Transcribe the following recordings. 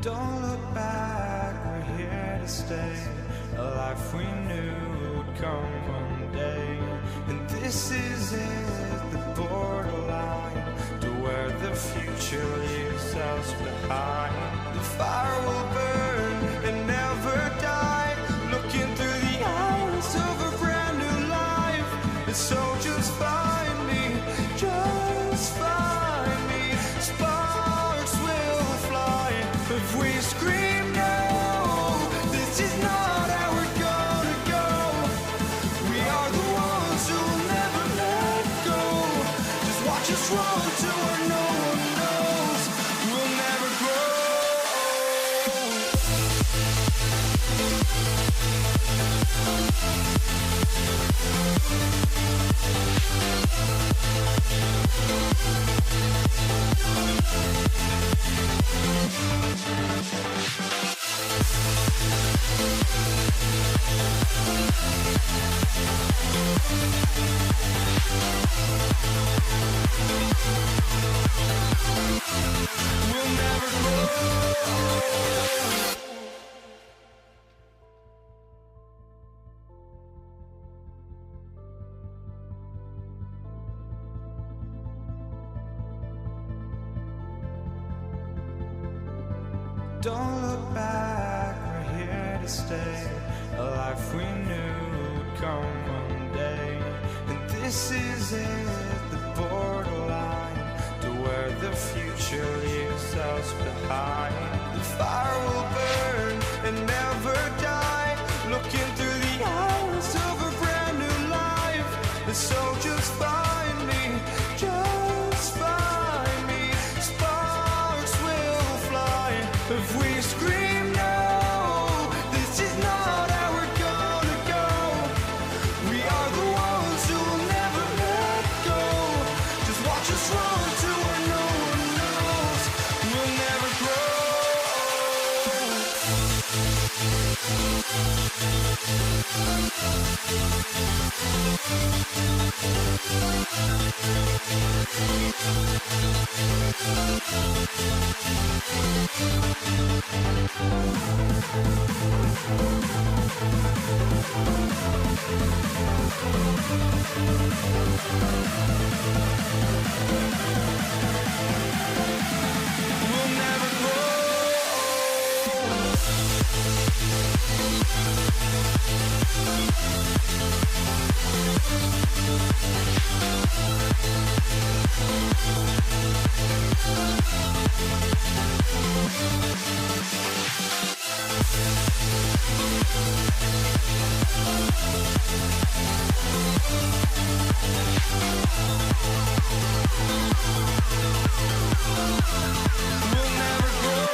Don't look back, we're here to stay. A life we knew would come one day. And this is it, the borderline to where the future leaves us behind. The fire will burn and never die, looking through the eyes of a brand new life. And so just find me, just find me. Sparks will fly if we scream no. This is not how we're gonna go. We are the ones who will never let go. Just watch us run to where no one knows. We'll never grow. We'll never grow. Don't look back, we're here to stay. A life we knew would come one day. And this is it, the borderline to where the future leaves us behind. The fire will burn and never die, looking through the eyes of a brand new life. And so just find me, just find me. Sparks will fly if we scream no. This is not how we're gonna go. We are the ones who will never let go. Just watch us run to where no one knows. We'll never grow. We'll never grow. We'll never grow.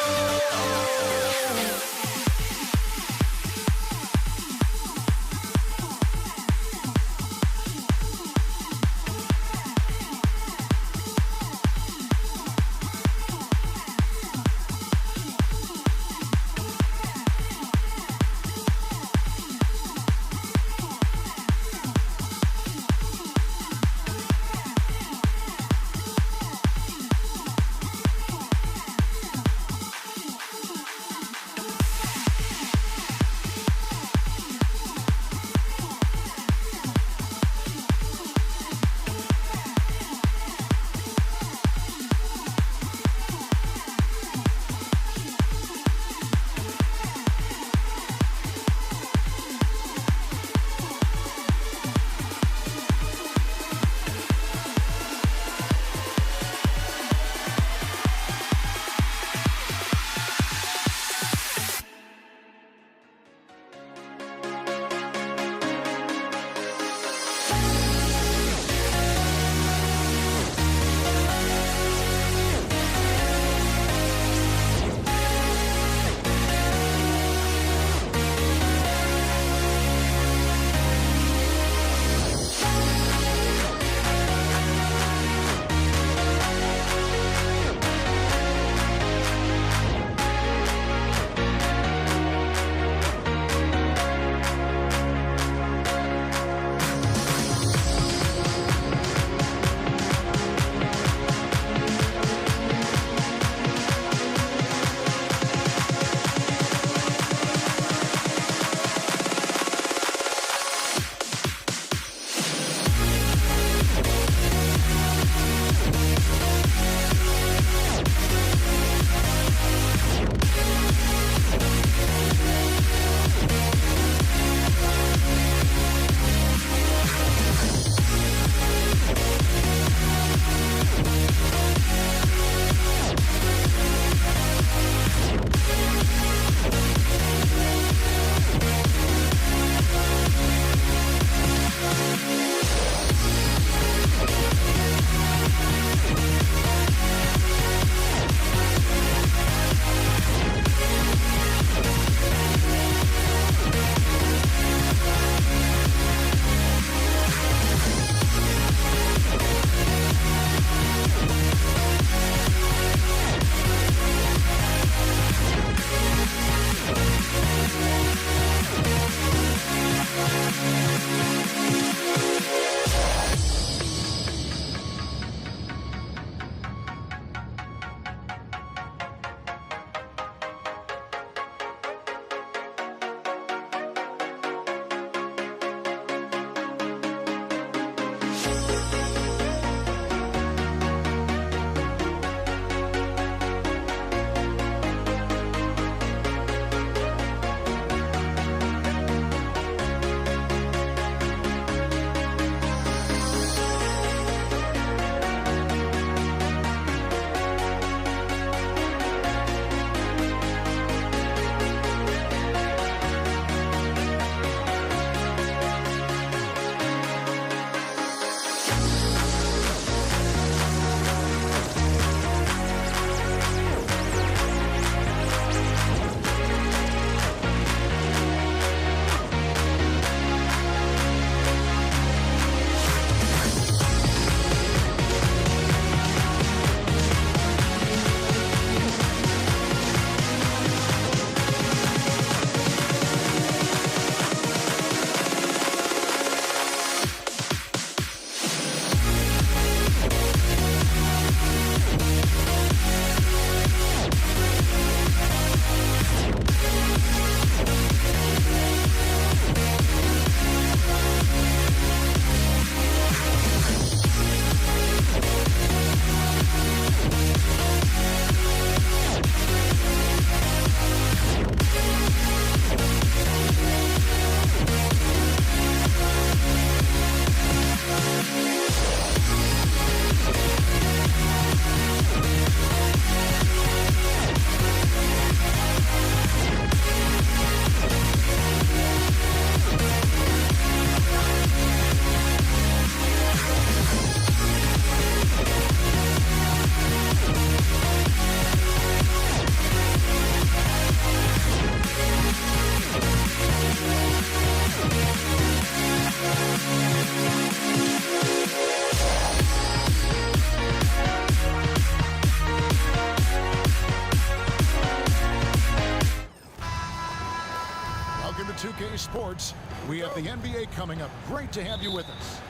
Welcome to 2K Sports. We have the NBA coming up. Great to have you with us.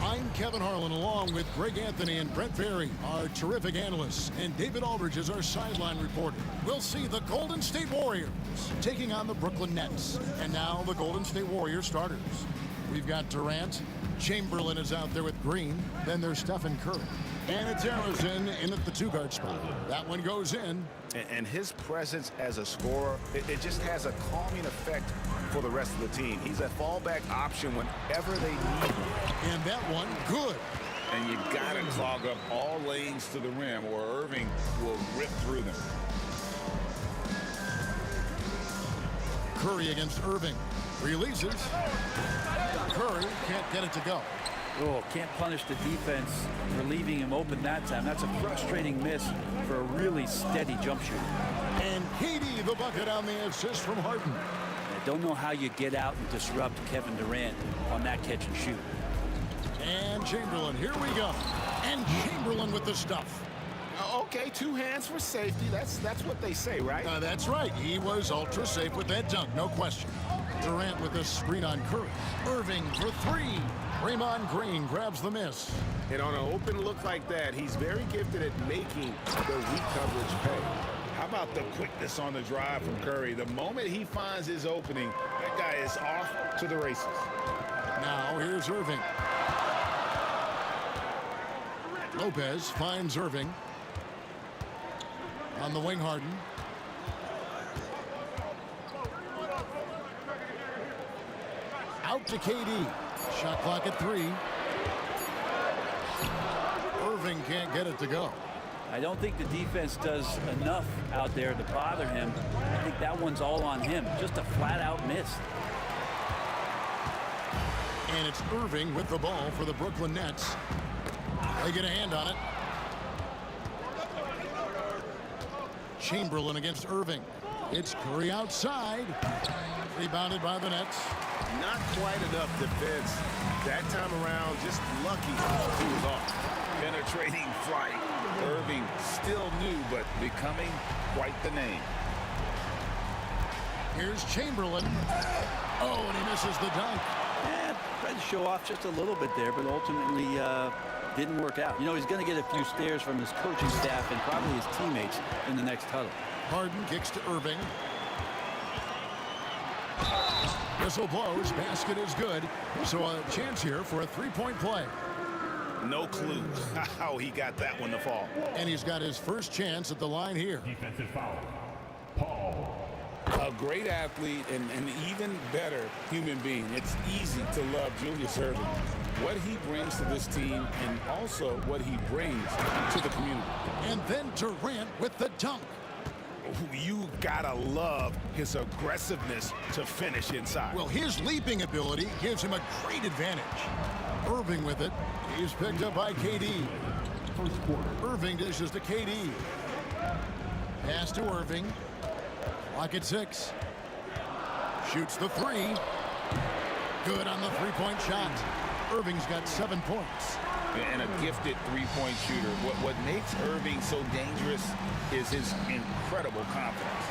I'm Kevin Harlan, along with Greg Anthony and Brent Berry, our terrific analysts, and David Aldridge is our sideline reporter. We'll see the Golden State Warriors taking on the Brooklyn Nets. And now the Golden State Warriors starters. We've got Durant. Chamberlain is out there with Green. Then there's Stephen Curry. And it's Harrison in at the two-guard spot. That one goes in. And his presence as a scorer, it just has a calming effect for the rest of the team. He's a fallback option whenever they need him. And that one, good. And you got to clog up all lanes to the rim, or Irving will rip through them. Curry against Irving. Releases. Curry can't get it to go. Oh, can't punish the defense for leaving him open that time. That's a frustrating miss for a really steady jump shooter. And KD the bucket on the assist from Harden. I don't know how you get out and disrupt Kevin Durant on that catch and shoot. And Chamberlain, here we go. And Chamberlain with the stuff. Okay, 2 hands for safety. That's what they say, right? That's right. He was ultra safe with that dunk, no question. Durant with a screen on Curry. Irving for 3. Draymond Green grabs the miss. And on an open look like that, he's very gifted at making the weak coverage pay. How about the quickness on the drive from Curry? The moment he finds his opening, that guy is off to the races. Now here's Irving. Lopez finds Irving. On the wing, Harden. Out to KD. Shot clock at 3. Irving can't get it to go. I don't think the defense does enough out there to bother him. I think that one's all on him. Just a flat-out miss. And it's Irving with the ball for the Brooklyn Nets. They get a hand on it. Chamberlain against Irving. It's Curry outside. Rebounded by the Nets. Not quite enough defense. That time around, just lucky he was off. Penetrating flight. Irving still new, but becoming quite the name. Here's Chamberlain. Oh, and he misses the dunk. Yeah, tried to show off just a little bit there, but ultimately didn't work out. You know, he's going to get a few stares from his coaching staff and probably his teammates in the next huddle. Harden kicks to Irving. Whistle blows. Basket is good. So a chance here for a three-point play. No clue how he got that one to fall. And he's got his first chance at the line here. Defensive foul. Paul. A great athlete and an even better human being. It's easy to love Julius Irving. What he brings to this team and also what he brings to the community. And then Durant with the dunk. You gotta love his aggressiveness to finish inside. Well, his leaping ability gives him a great advantage. Irving with it. He's picked up by KD. First quarter. Irving dishes to KD. Pass to Irving. Clock at 6. Shoots the 3. Good on the three-point shot. Irving's got 7 points. And a gifted three-point shooter. What makes Irving so dangerous is his incredible confidence.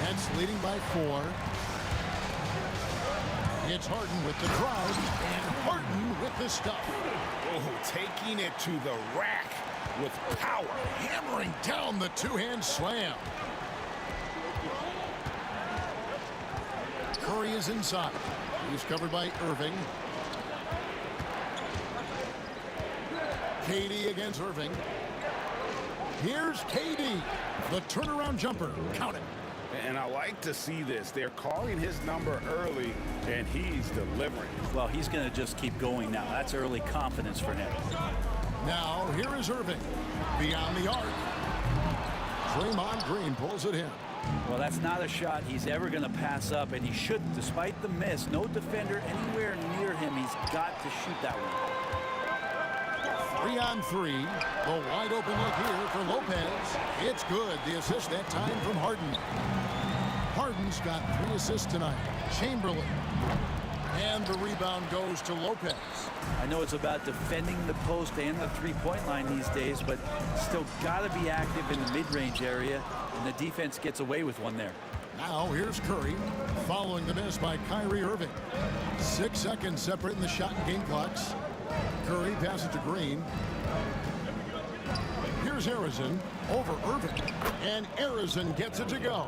Nets leading by 4. It's Harden with the drive, and Harden with the stuff. Oh, taking it to the rack with power. Hammering down the two-hand slam. Curry is inside. He's covered by Irving. KD against Irving. Here's KD. The turnaround jumper. Count it. And I like to see this. They're calling his number early, and he's delivering. Well, he's going to just keep going now. That's early confidence for him. Now, here is Irving. Beyond the arc. Draymond Green pulls it in. Well, that's not a shot he's ever going to pass up, and he shouldn't. Despite the miss, no defender anywhere near him. He's got to shoot that one. 3 on 3. The wide open look here for Lopez. It's good. The assist that time from Harden. Harden's got 3 assists tonight. Chamberlain. And the rebound goes to Lopez. I know it's about defending the post and the three-point line these days, but still got to be active in the mid-range area, and the defense gets away with one there. Now here's Curry, following the miss by Kyrie Irving. 6 seconds separating the shot and game clocks. Curry passes to Green. Here's Harrison over Irving, and Harrison gets it to go.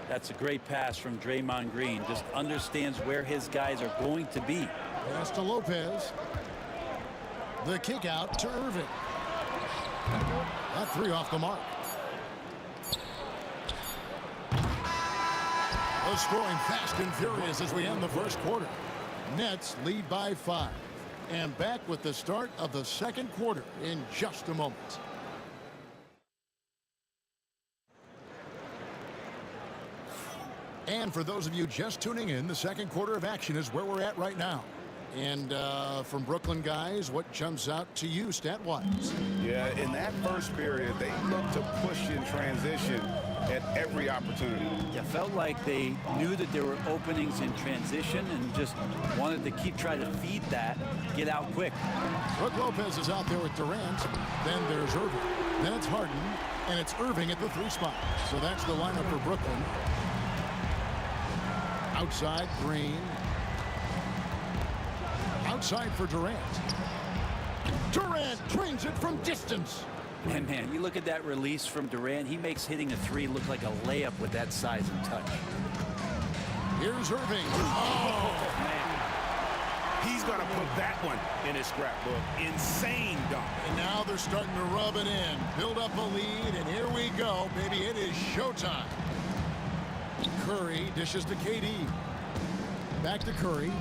That's a great pass from Draymond Green. Just understands where his guys are going to be. Pass to Lopez. The kick out to Irving. That three off the mark. The scoring fast and furious as we end the first quarter. Nets lead by 5. And back with the start of the second quarter in just a moment. And for those of you just tuning in, the second quarter of action is where we're at right now. And from Brooklyn guys, what jumps out to you stat-wise? Yeah, in that first period, they looked to push in transition at every opportunity. Yeah, felt like they knew that there were openings in transition and just wanted to keep trying to feed that, get out quick. Brook Lopez is out there with Durant. Then there's Irving. Then it's Harden. And it's Irving at the 3 spot. So that's the lineup for Brooklyn. Outside, Green. Outside for Durant. Durant drains it from distance. And man, you look at that release from Durant. He makes hitting a 3 look like a layup with that size and touch. Here's Irving. Oh, Man, he's going to put that one in his scrapbook. Insane dunk. and now they're starting to rub it in. Build up a lead, and here we go, baby. It is showtime. Curry dishes to KD. Back to Curry.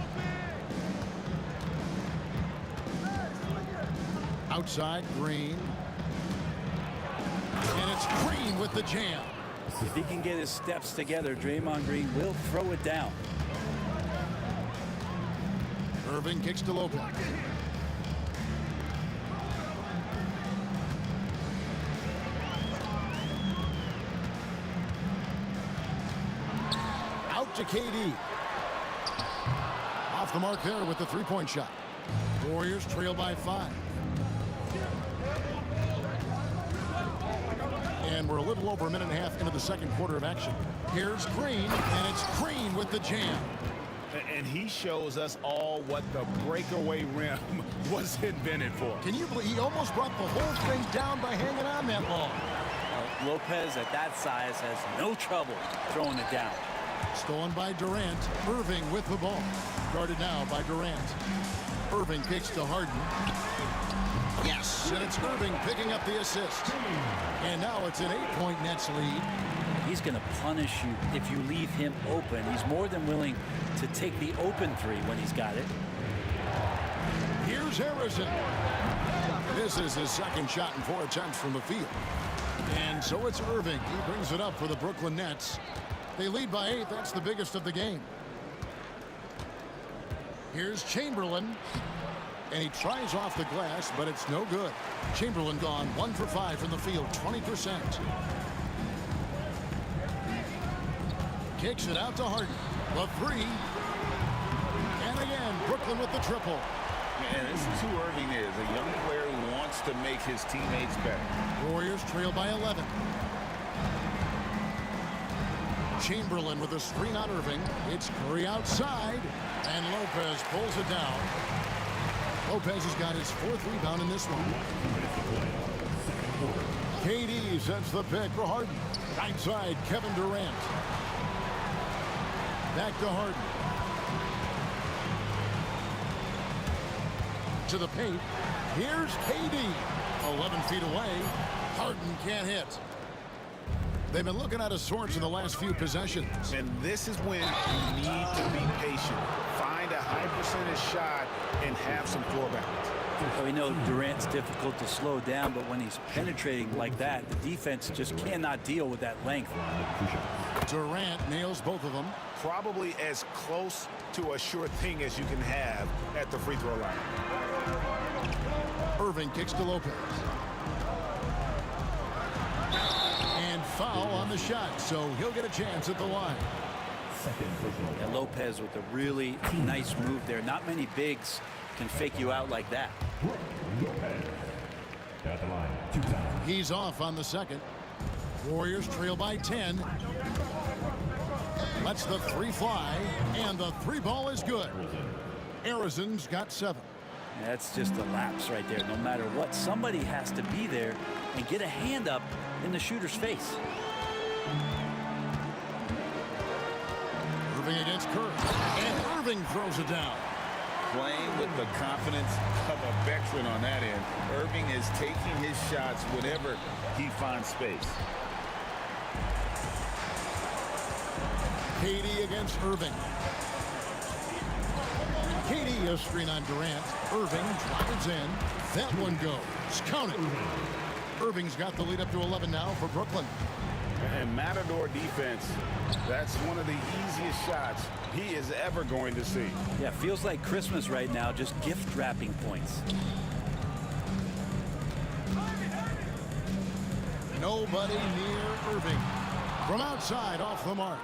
Outside, Green. And it's Green with the jam. If he can get his steps together, Draymond Green will throw it down. Irving kicks to Lopez. Out to KD. Off the mark there with the three-point shot. Warriors trail by 5. And we're a little over a minute and a half into the second quarter of action. Here's Green, and it's Green with the jam. And he shows us all what the breakaway rim was invented for. Can you believe he almost brought the whole thing down by hanging on that long? Lopez at that size has no trouble throwing it down. Stolen by Durant. Irving with the ball. Guarded now by Durant. Irving kicks to Harden. Yes, and it's Irving picking up the assist. And now it's an 8-point Nets lead. He's going to punish you if you leave him open. He's more than willing to take the open 3 when he's got it. Here's Harrison. This is his second shot in 4 attempts from the field. And so it's Irving. He brings it up for the Brooklyn Nets. They lead by 8. That's the biggest of the game. Here's Chamberlain. And he tries off the glass, but it's no good. Chamberlain gone 1 for 5 from the field, 20%. Kicks it out to Harden. The 3. And again, Brooklyn with the triple. Man, this is who Irving is, a young player who wants to make his teammates better. Warriors trail by 11. Chamberlain with a screen on Irving. It's Curry outside, and Lopez pulls it down. Lopez has got his 4th rebound in this one. KD sets the pick for Harden. Outside, Kevin Durant. Back to Harden. To the paint. Here's KD. 11 feet away. Harden can't hit. They've been looking out of sorts in the last few possessions. And this is when you need to be patient. Find a high percentage shot and have some floor balance. We know Durant's difficult to slow down, but when he's penetrating like that, the defense just cannot deal with that length. Durant nails both of them. Probably as close to a sure thing as you can have at the free throw line. Irving kicks to Lopez. And foul on the shot, so he'll get a chance at the line. And Lopez with a really nice move there. Not many bigs can fake you out like that. At the line, 2 times. He's off on the second. Warriors trail by 10. Lets the three fly, and the three ball is good. Arizon's got 7. That's just a lapse right there. No matter what, somebody has to be there and get a hand up in the shooter's face. Irving against Kerr, and Irving throws it down. Playing with the confidence of a veteran on that end. Irving is taking his shots whenever he finds space. Katie against Irving. Katie, a screen on Durant. Irving drives in. That one goes. Count it. Irving's got the lead up to 11 now for Brooklyn. And Matador defense, that's one of the easiest shots he is ever going to see. Yeah, feels like Christmas right now, just gift wrapping points. Nobody near Irving. From outside, off the mark.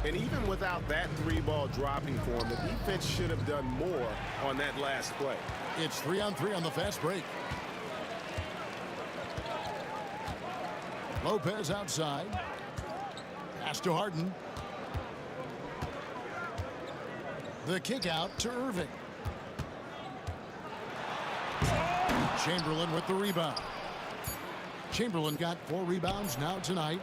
And even without that three-ball dropping for him, the defense should have done more on that last play. It's 3-on-3 on the fast break. Lopez outside. Pass to Harden. The kick out to Irving. Chamberlain with the rebound. Chamberlain got 4 rebounds now tonight.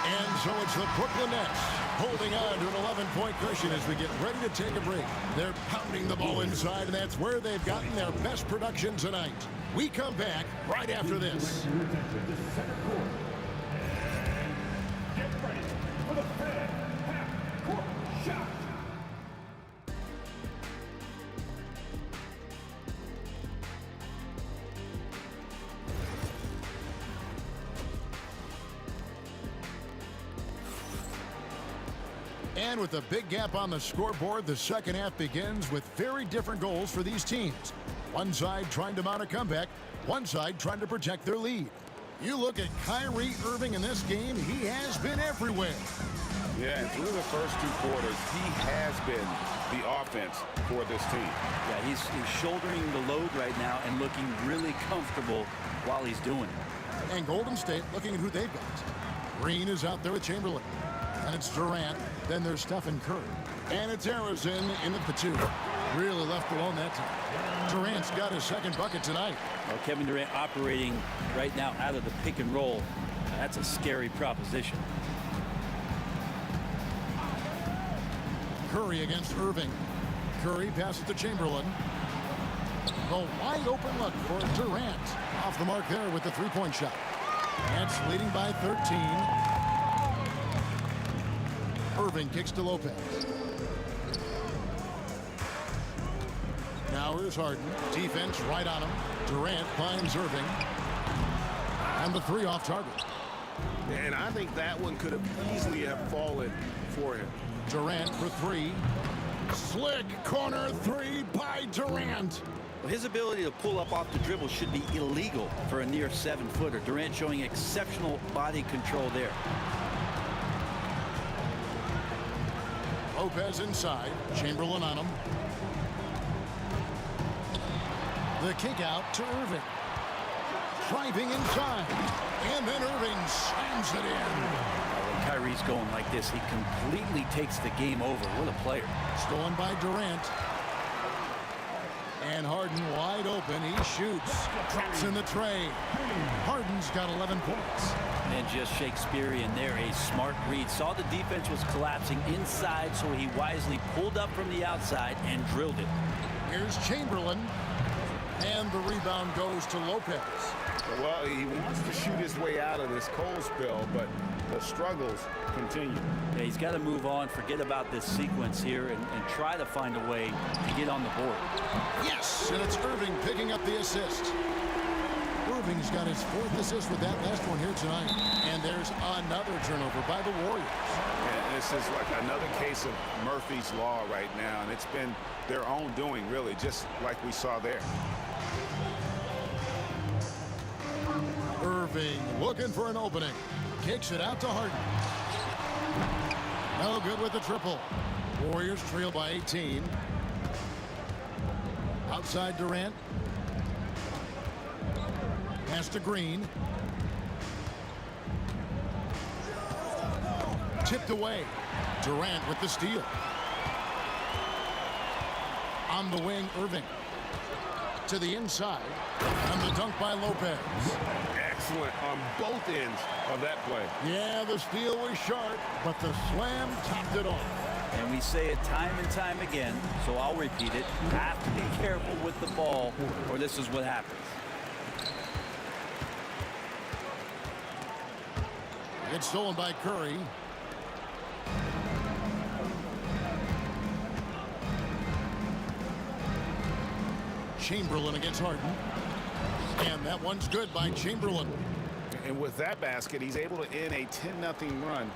And so it's the Brooklyn Nets holding on to an 11-point cushion as we get ready to take a break. They're pounding the ball inside, and that's where they've gotten their best production tonight. We come back right after this. Get ready for the fifth half-court shot. And with a big gap on the scoreboard, the second half begins with very different goals for these teams. One side trying to mount a comeback, one side trying to protect their lead. You look at Kyrie Irving in this game, he has been everywhere. Yeah, and through the first 2 quarters, he has been the offense for this team. Yeah, he's shouldering the load right now and looking really comfortable while he's doing it. And Golden State looking at who they've got. Green is out there with Chamberlain. And it's Durant. Then there's Stephen Curry. And it's Arizon in at the 2. Really left alone that time. Durant's got his second bucket tonight. Well, Kevin Durant operating right now out of the pick and roll. That's a scary proposition. Curry against Irving. Curry passes to Chamberlain. The wide open look for Durant. Off the mark there with the three-point shot. Nets leading by 13. Irving kicks to Lopez. Now here's Harden. Defense right on him. Durant finds Irving. And the 3 off target. And I think that one could have easily have fallen for him. Durant for 3. Slick corner 3 by Durant. Well, his ability to pull up off the dribble should be illegal for a near 7-footer. Durant showing exceptional body control there. Lopez inside. Chamberlain on him. The kick out to Irving. Driving inside. And then Irving slams it in. When Kyrie's going like this, he completely takes the game over. What a player. Stolen by Durant. And Harden wide open. He shoots. Drops in the tray. Harden's got 11 points. And just Shakespearean there, a smart read. Saw the defense was collapsing inside, so he wisely pulled up from the outside and drilled it. Here's Chamberlain. And the rebound goes to Lopez. Well, he wants to shoot his way out of this cold spell, but the struggles continue. Yeah, he's got to move on, forget about this sequence here, and try to find a way to get on the board. Yes, and it's Irving picking up the assist. Irving's got his 4th assist with that last one here tonight. And there's another turnover by the Warriors. And this is like another case of Murphy's Law right now, and it's been their own doing, really, just like we saw there. Irving looking for an opening. Kicks it out to Harden. No good with the triple. Warriors trail by 18. Outside Durant. Pass to Green. Tipped away. Durant with the steal. On the wing, Irving. To the inside. And the dunk by Lopez. Excellent on both ends of that play. Yeah, the steal was sharp, but the slam topped it off. And we say it time and time again, so I'll repeat it. You have to be careful with the ball, or this is what happens. It's stolen by Curry. Chamberlain against Harden. And that one's good by Chamberlain. And with that basket, he's able to end a 10-0 run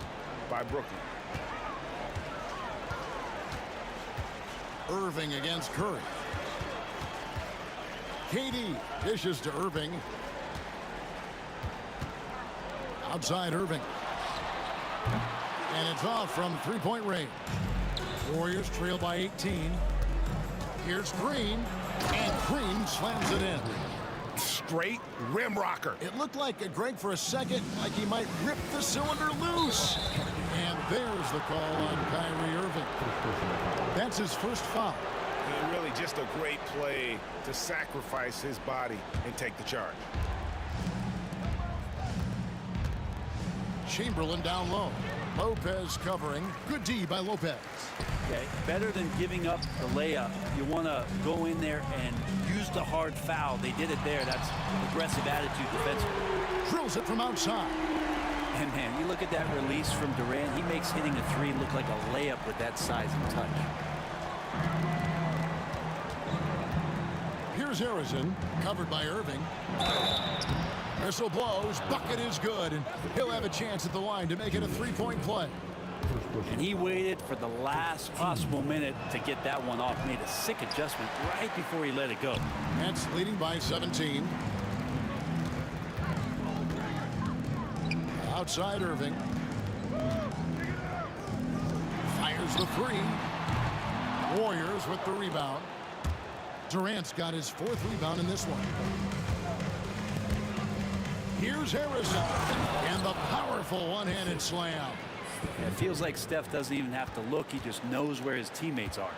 by Brooklyn. Irving against Curry. KD dishes to Irving. Outside Irving. And it's off from three-point range. Warriors trail by 18. Here's Green. And Green slams it in. Straight rim rocker. It looked like Greg for a second, like he might rip the cylinder loose. And there's the call on Kyrie Irving. That's his first foul. And really just a great play to sacrifice his body and take the charge. Chamberlain down low. Lopez covering. Good D by Lopez. Okay, better than giving up the layup. You want to go in there and use the hard foul. They did it there. That's aggressive attitude defensively. Drills it from outside. And man, you look at that release from Durant. He makes hitting a three look like a layup with that size and touch. Here's Harrison, covered by Irving. Whistle blows, bucket is good, and he'll have a chance at the line to make it a three-point play. And he waited for the last possible minute to get that one off. Made a sick adjustment right before he let it go. Nets leading by 17. Outside Irving. Fires the three. Warriors with the rebound. Durant's got his fourth rebound in this one. Here's Harrison. And the powerful one-handed slam. It feels like Steph doesn't even have to look. He just knows where his teammates are.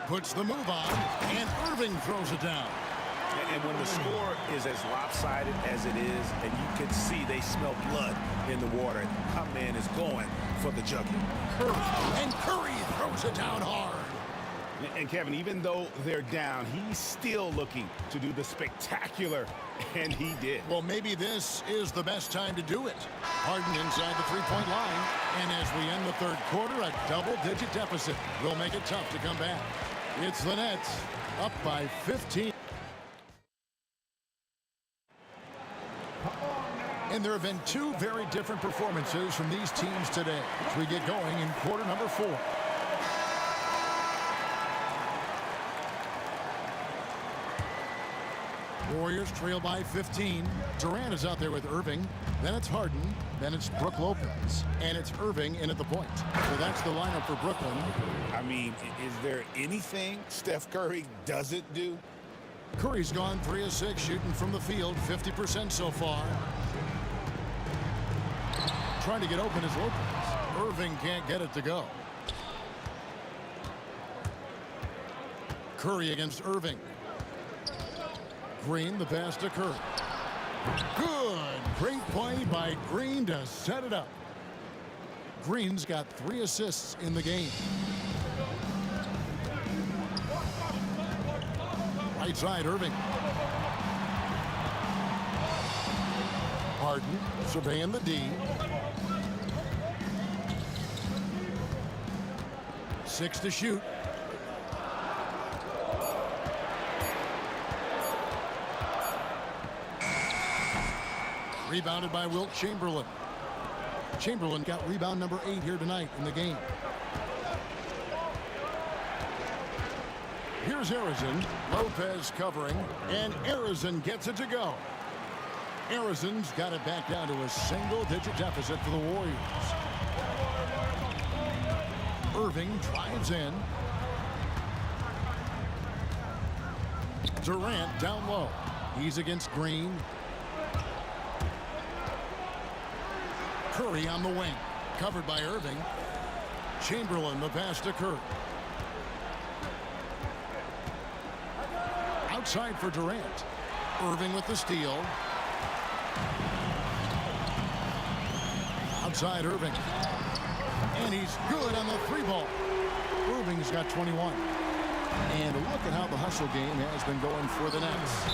Puts the move on, and Irving throws it down. And when the score is as lopsided as it is, and you can see they smell blood in the water, our man is going for the jugular. And Curry throws it down hard. And Kevin, even though they're down, he's still looking to do the spectacular, and he did. Well, maybe this is the best time to do it. Harden inside the three-point line, and as we end the third quarter, a double-digit deficit will make it tough to come back. It's the Nets up by 15. And there have been two very different performances from these teams today as we get going in quarter number 4. Warriors trail by 15. Durant is out there with Irving. Then it's Harden. Then it's Brook Lopez. And it's Irving in at the point. So that's the lineup for Brooklyn. I mean, is there anything Steph Curry doesn't do? Curry's gone 3 of 6 shooting from the field, 50% so far. Trying to get open is Lopez. Irving can't get it to go. Curry against Irving. Green, the pass to Curry. Good. Great play by Green to set it up. Green's got 3 assists in the game. Right side, Irving. Harden surveying the D. 6 to shoot. Rebounded by Wilt Chamberlain. Chamberlain got rebound number 8 here tonight in the game. Here's Harrison. Lopez covering, and Harrison gets it to go. Harrison's got it back down to a single-digit deficit for the Warriors. Irving drives in. Durant down low. He's against Green. Curry on the wing. Covered by Irving. Chamberlain, the pass to Curry. Outside for Durant. Irving with the steal. Outside Irving. And he's good on the three ball. Irving's got 21. And look at how the hustle game has been going for the Nets.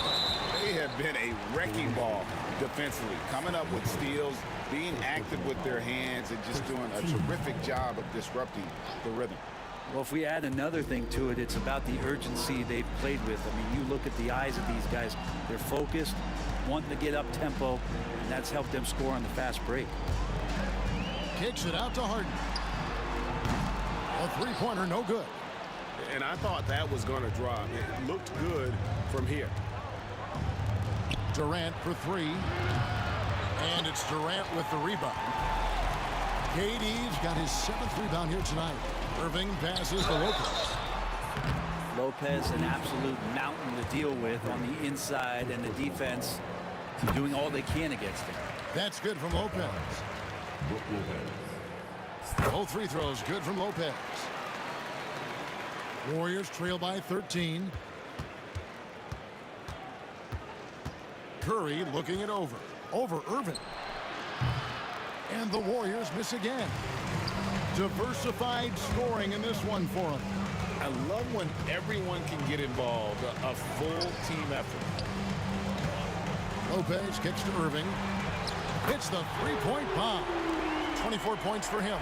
They have been a wrecking ball defensively, coming up with steals, being active with their hands, and just doing a terrific job of disrupting the rhythm. Well, if we add another thing to it, it's about the urgency they've played with. I mean, you look at the eyes of these guys. They're focused, wanting to get up tempo, and that's helped them score on the fast break. Kicks it out to Harden. A three-pointer, no good. And I thought that was going to drop. It looked good from here. Durant for three. And it's Durant with the rebound. KD's got his 7th rebound here tonight. Irving passes to Lopez. Lopez, an absolute mountain to deal with on the inside, and the defense doing all they can against him. That's good from Lopez. Both free throws good from Lopez. Warriors trail by 13. Curry looking it over. Over Irving. And the Warriors miss again. Diversified scoring in this one for them. I love when everyone can get involved, a full team effort. Lopez kicks to Irving. Hits the three-point bomb. 24 points for him.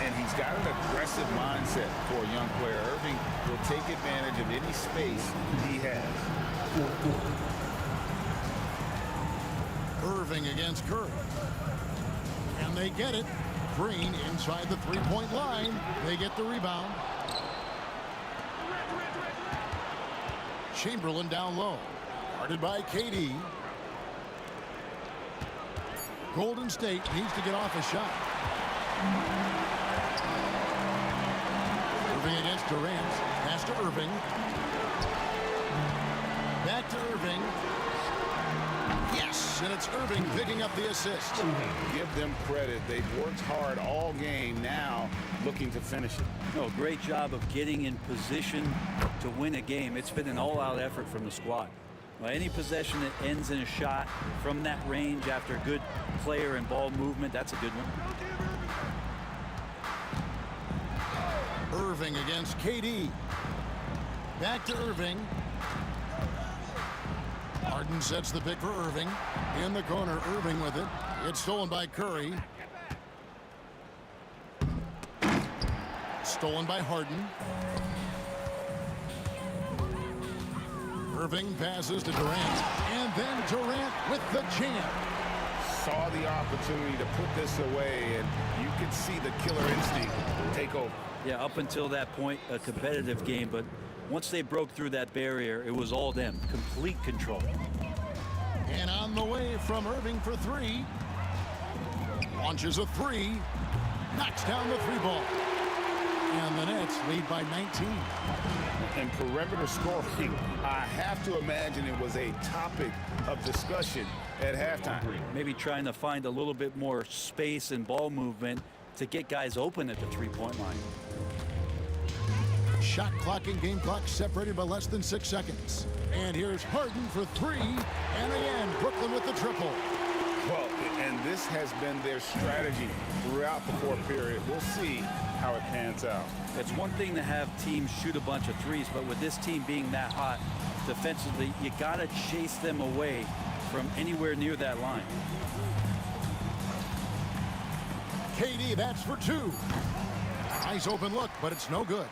And he's got an aggressive mindset for a young player. Irving will take advantage of any space he has. Irving against Curry. And they get it. Green inside the three-point line. They get the rebound. Chamberlain down low. Guarded by KD. Golden State needs to get off a shot. Irving against Durant. Pass to Irving. Back to Irving. Yes, and it's Irving picking up the assist. Give them credit. They've worked hard all game, now looking to finish it. No, great job of getting in position to win a game. It's been an all-out effort from the squad. Well, any possession that ends in a shot from that range after good player and ball movement, that's a good one. Irving against KD. Back to Irving. Harden sets the pick for Irving. In the corner, Irving with it. It's stolen by Curry. Stolen by Harden. Irving passes to Durant. And then Durant with the jam. Saw the opportunity to put this away, and you could see the killer instinct take over. Yeah, up until that point, a competitive game, but once they broke through that barrier, it was all them. Complete control. And on the way from Irving for three. Launches a three. Knocks down the three ball. And the Nets lead by 19. And perimeter scoring, I have to imagine it was a topic of discussion at halftime. Maybe trying to find a little bit more space and ball movement to get guys open at the three-point line. Shot clock and game clock separated by less than 6 seconds. And here's Harden for three. And again, Brooklyn with the triple. Well, and this has been their strategy throughout the fourth period. We'll see how it pans out. It's one thing to have teams shoot a bunch of threes, but with this team being that hot defensively, you got to chase them away from anywhere near that line. KD, that's for two. Nice open look, but it's no good.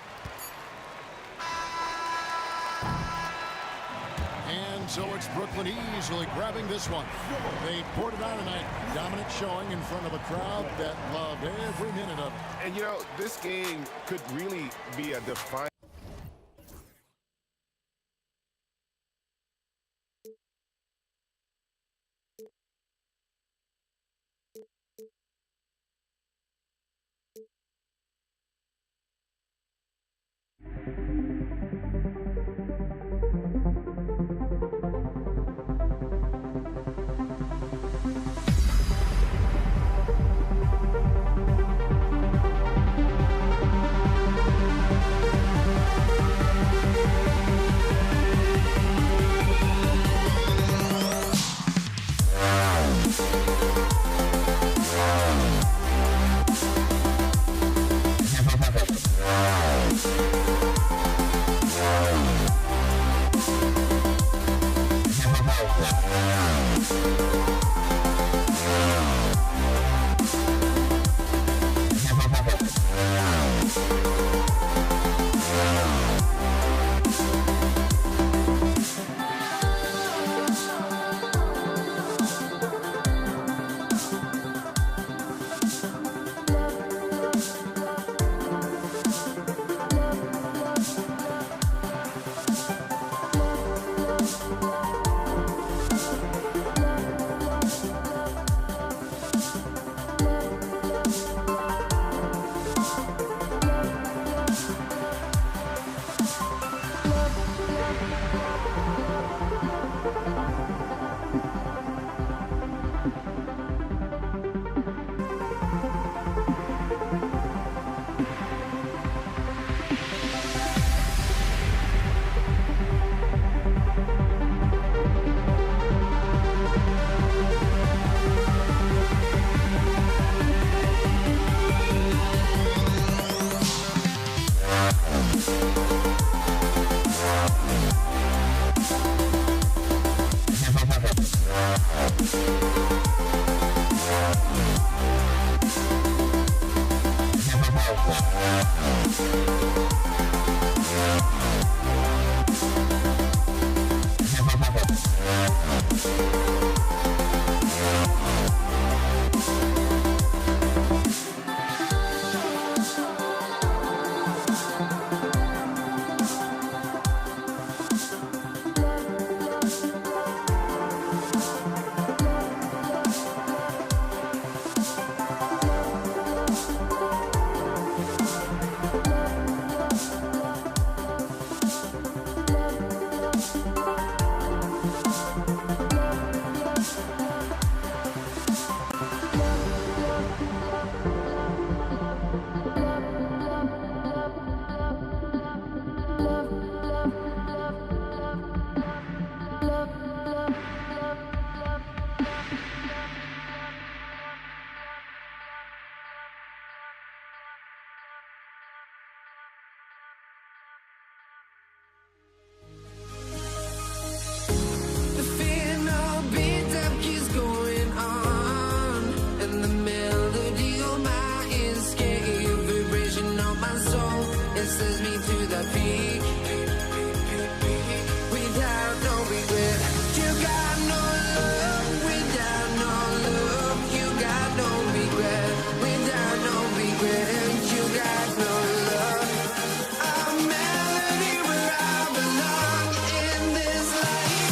And so it's Brooklyn easily grabbing this one. They poured it on tonight. Dominant showing in front of a crowd that loved every minute of it. And, you know, this game could really be a defining. The fear no beat up keeps going on, and the melody on my escape, vibration on my soul, it sends me to the peak. Without no regret, you got no love. Without no love, you got no regret. Without no regret, you got no love. A melody where I belong in this life.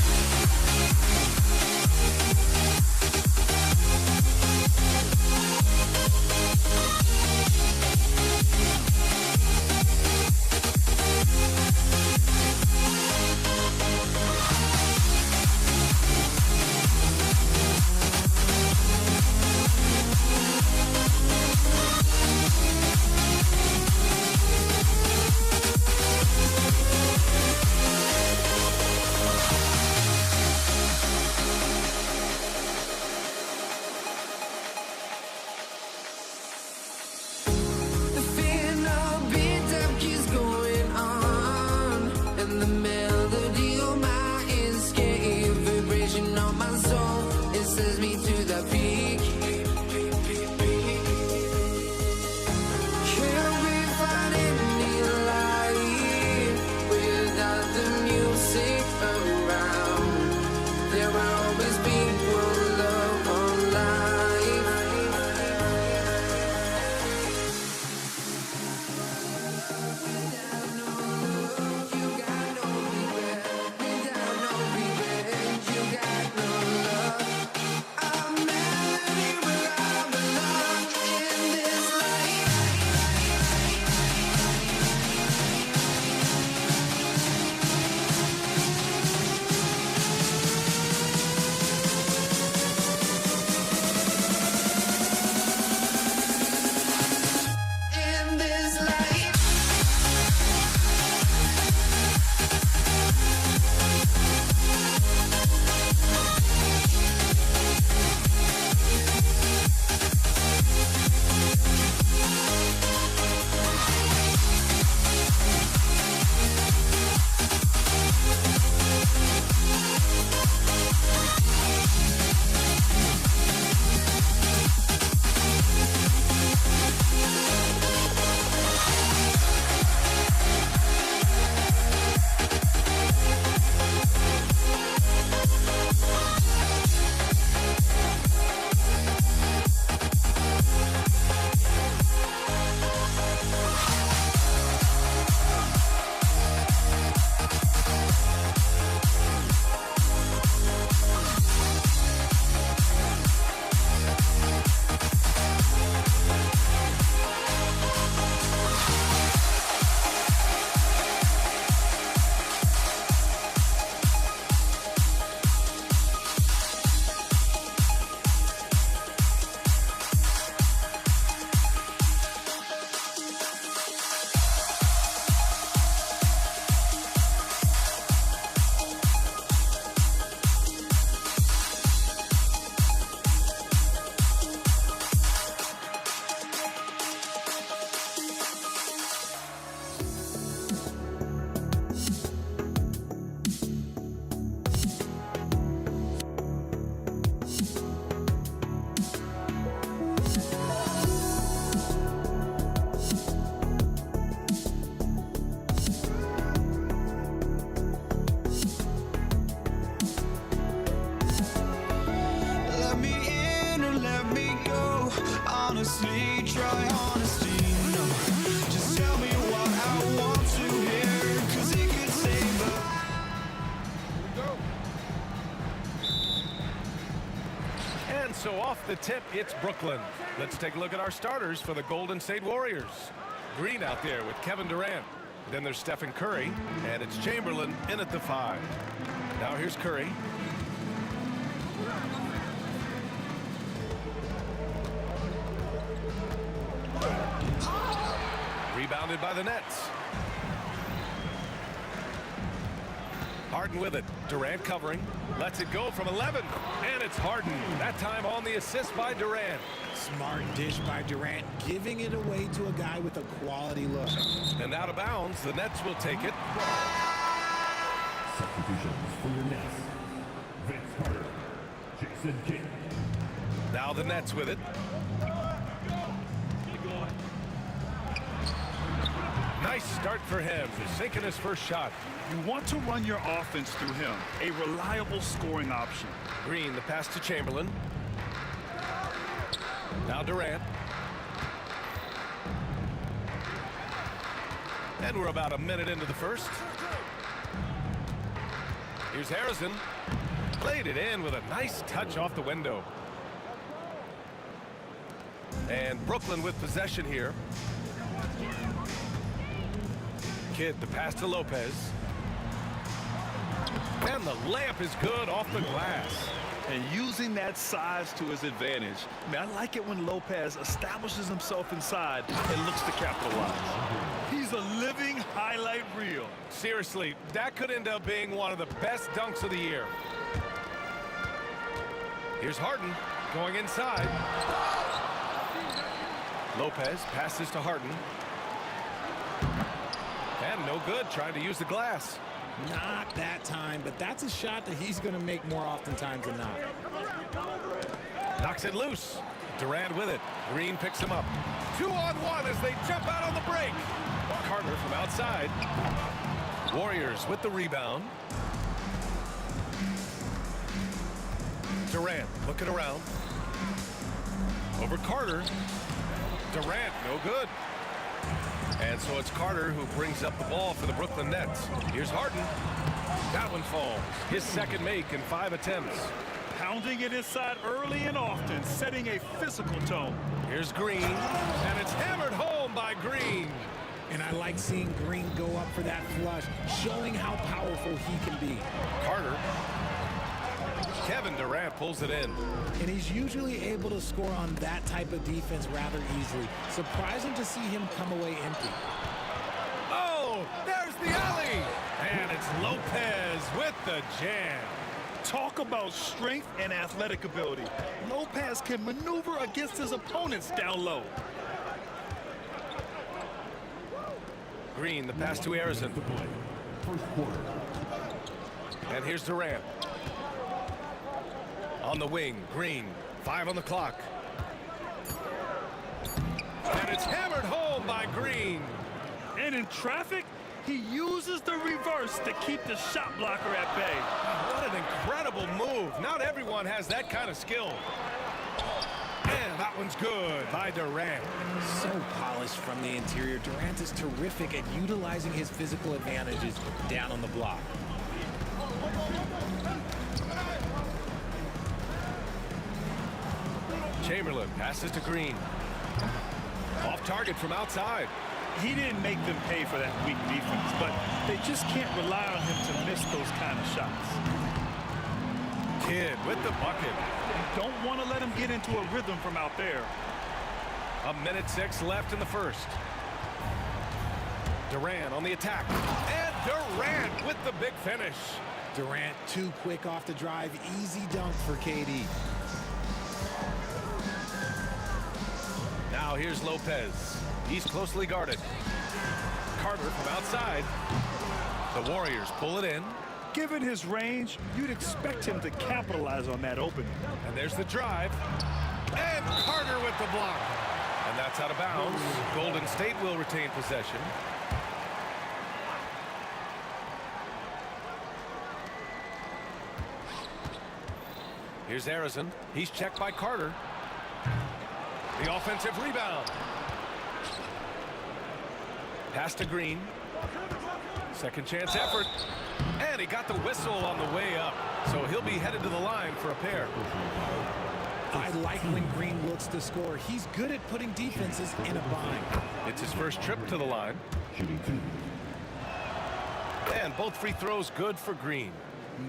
try honesty, no. Just tell me what I want to hear, 'cause it could save us. And so off the tip, it's Brooklyn. Let's take a look at our starters for the Golden State Warriors. Green out there with Kevin Durant. Then there's Stephen Curry, and it's Chamberlain in at the 5. Now here's Curry. Rebounded by the Nets. Harden with it. Durant covering. Lets it go from 11. And it's Harden. That time on the assist by Durant. Smart dish by Durant, giving it away to a guy with a quality look. And out of bounds, the Nets will take it. Substitutions for your Nets. Vince Carter, Jason Kidd. Now the Nets with it. Nice start for him, sinking his first shot. You want to run your offense through him, a reliable scoring option. Green, the pass to Chamberlain. Now Durant. And we're about a minute into the first. Here's Harrison. Played it in with a nice touch off the window. And Brooklyn with possession here. Kidd, the pass to Lopez. And the layup is good off the glass. And using that size to his advantage. I mean, I like it when Lopez establishes himself inside and looks to capitalize. He's a living highlight reel. Seriously, that could end up being one of the best dunks of the year. Here's Harden going inside. Lopez passes to Harden. And no good, trying to use the glass. Not that time, but that's a shot that he's going to make more oftentimes than not. Knocks it loose. Durant with it. Green picks him up. 2-on-1 as they jump out on the break. Carter from outside. Warriors with the rebound. Durant looking around. Over Carter. Durant, no good. And so it's Carter who brings up the ball for the Brooklyn Nets. Here's Harden. That one falls. His second make in 5 attempts. Pounding it inside early and often, setting a physical tone. Here's Green, and it's hammered home by Green. And I like seeing Green go up for that flush, showing how powerful he can be. Carter. Kevin Durant pulls it in. And he's usually able to score on that type of defense rather easily. Surprising to see him come away empty. Oh, there's the alley. And it's Lopez with the jam. Talk about strength and athletic ability. Lopez can maneuver against his opponents down low. Green, the pass to Harrison. First quarter. And here's Durant. On the wing, Green, 5 on the clock. And it's hammered home by Green. And in traffic, he uses the reverse to keep the shot blocker at bay. What an incredible move. Not everyone has that kind of skill. And that one's good by Durant. So polished from the interior. Durant is terrific at utilizing his physical advantages down on the block. Chamberlain passes to Green. Off target from outside. He didn't make them pay for that weak defense, but they just can't rely on him to miss those kind of shots. Kidd with the bucket. You don't want to let him get into a rhythm from out there. 1:06 left in the first. Durant on the attack. And Durant with the big finish. Durant too quick off the drive. Easy dunk for KD. Now here's Lopez. He's closely guarded. Carter from outside. The Warriors pull it in. Given his range, you'd expect him to capitalize on that opening. And there's the drive. And Carter with the block. And that's out of bounds. Golden State will retain possession. Here's Harrison. He's checked by Carter. The offensive rebound. Pass to Green. Second chance effort. And he got the whistle on the way up. So he'll be headed to the line for a pair. I like when Green looks to score. He's good at putting defenses in a bind. It's his first trip to the line. And both free throws good for Green.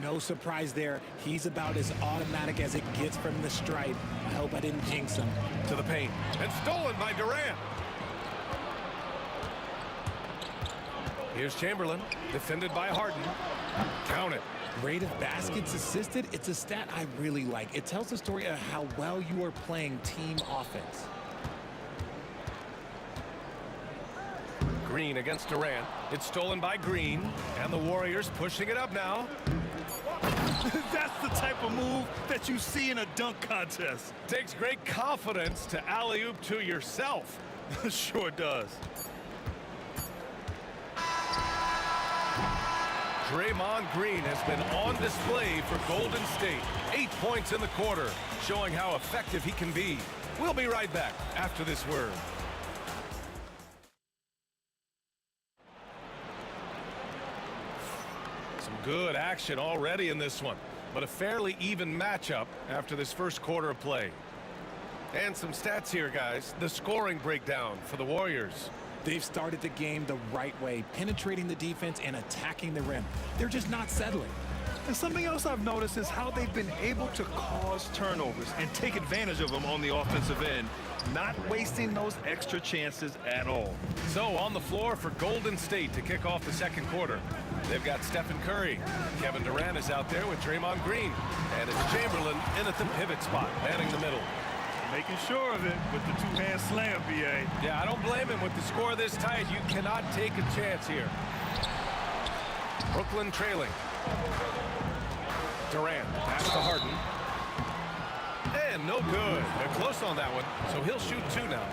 No surprise there. He's about as automatic as it gets from the stripe. I hope I didn't jinx him. To the paint. And stolen by Durant. Here's Chamberlain. Defended by Harden. Count it. Rate of baskets assisted, it's a stat I really like. It tells the story of how well you are playing team offense. Green against Durant. It's stolen by Green. And the Warriors pushing it up now. That's the type of move that you see in a dunk contest. Takes great confidence to alley-oop to yourself. Sure does. Draymond Green has been on display for Golden State. 8 points in the quarter, showing how effective he can be. We'll be right back after this word. Some good action already in this one, but a fairly even matchup after this first quarter of play. And some stats here, guys. The scoring breakdown for the Warriors. They've started the game the right way, penetrating the defense and attacking the rim. They're just not settling. And something else I've noticed is how they've been able to cause turnovers and take advantage of them on the offensive end, not wasting those extra chances at all. So on the floor for Golden State to kick off the second quarter. They've got Stephen Curry. Kevin Durant is out there with Draymond Green. And it's Chamberlain in at the pivot spot, manning the middle. Making sure of it with the two-hand slam, B.A. Yeah, I don't blame him. With the score this tight, you cannot take a chance here. Brooklyn trailing. Durant, pass to Harden. And no good. They're close on that one, so he'll shoot two now.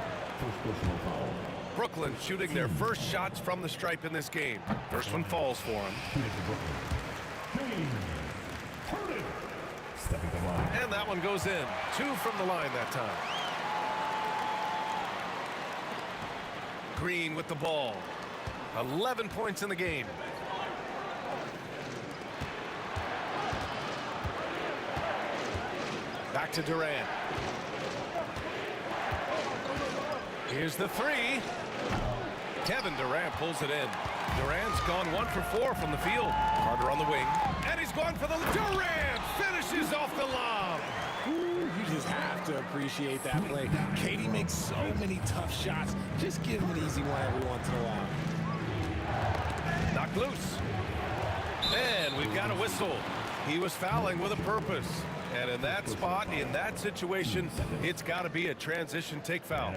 Brooklyn shooting their first shots from the stripe in this game. First one falls for him. And that one goes in. 2 from the line that time. Green with the ball. 11 points in the game. Back to Durant. Here's the three. Kevin Durant pulls it in. Durant's gone 1 for 4 from the field. Carter on the wing. And he's going for the... Durant finishes off the lob. Ooh, you just have to appreciate that play. Katie makes so many tough shots. Just give him an easy one every once in a while. Knocked loose. And we've got a whistle. He was fouling with a purpose. And in that spot, in that situation, it's got to be a transition take foul.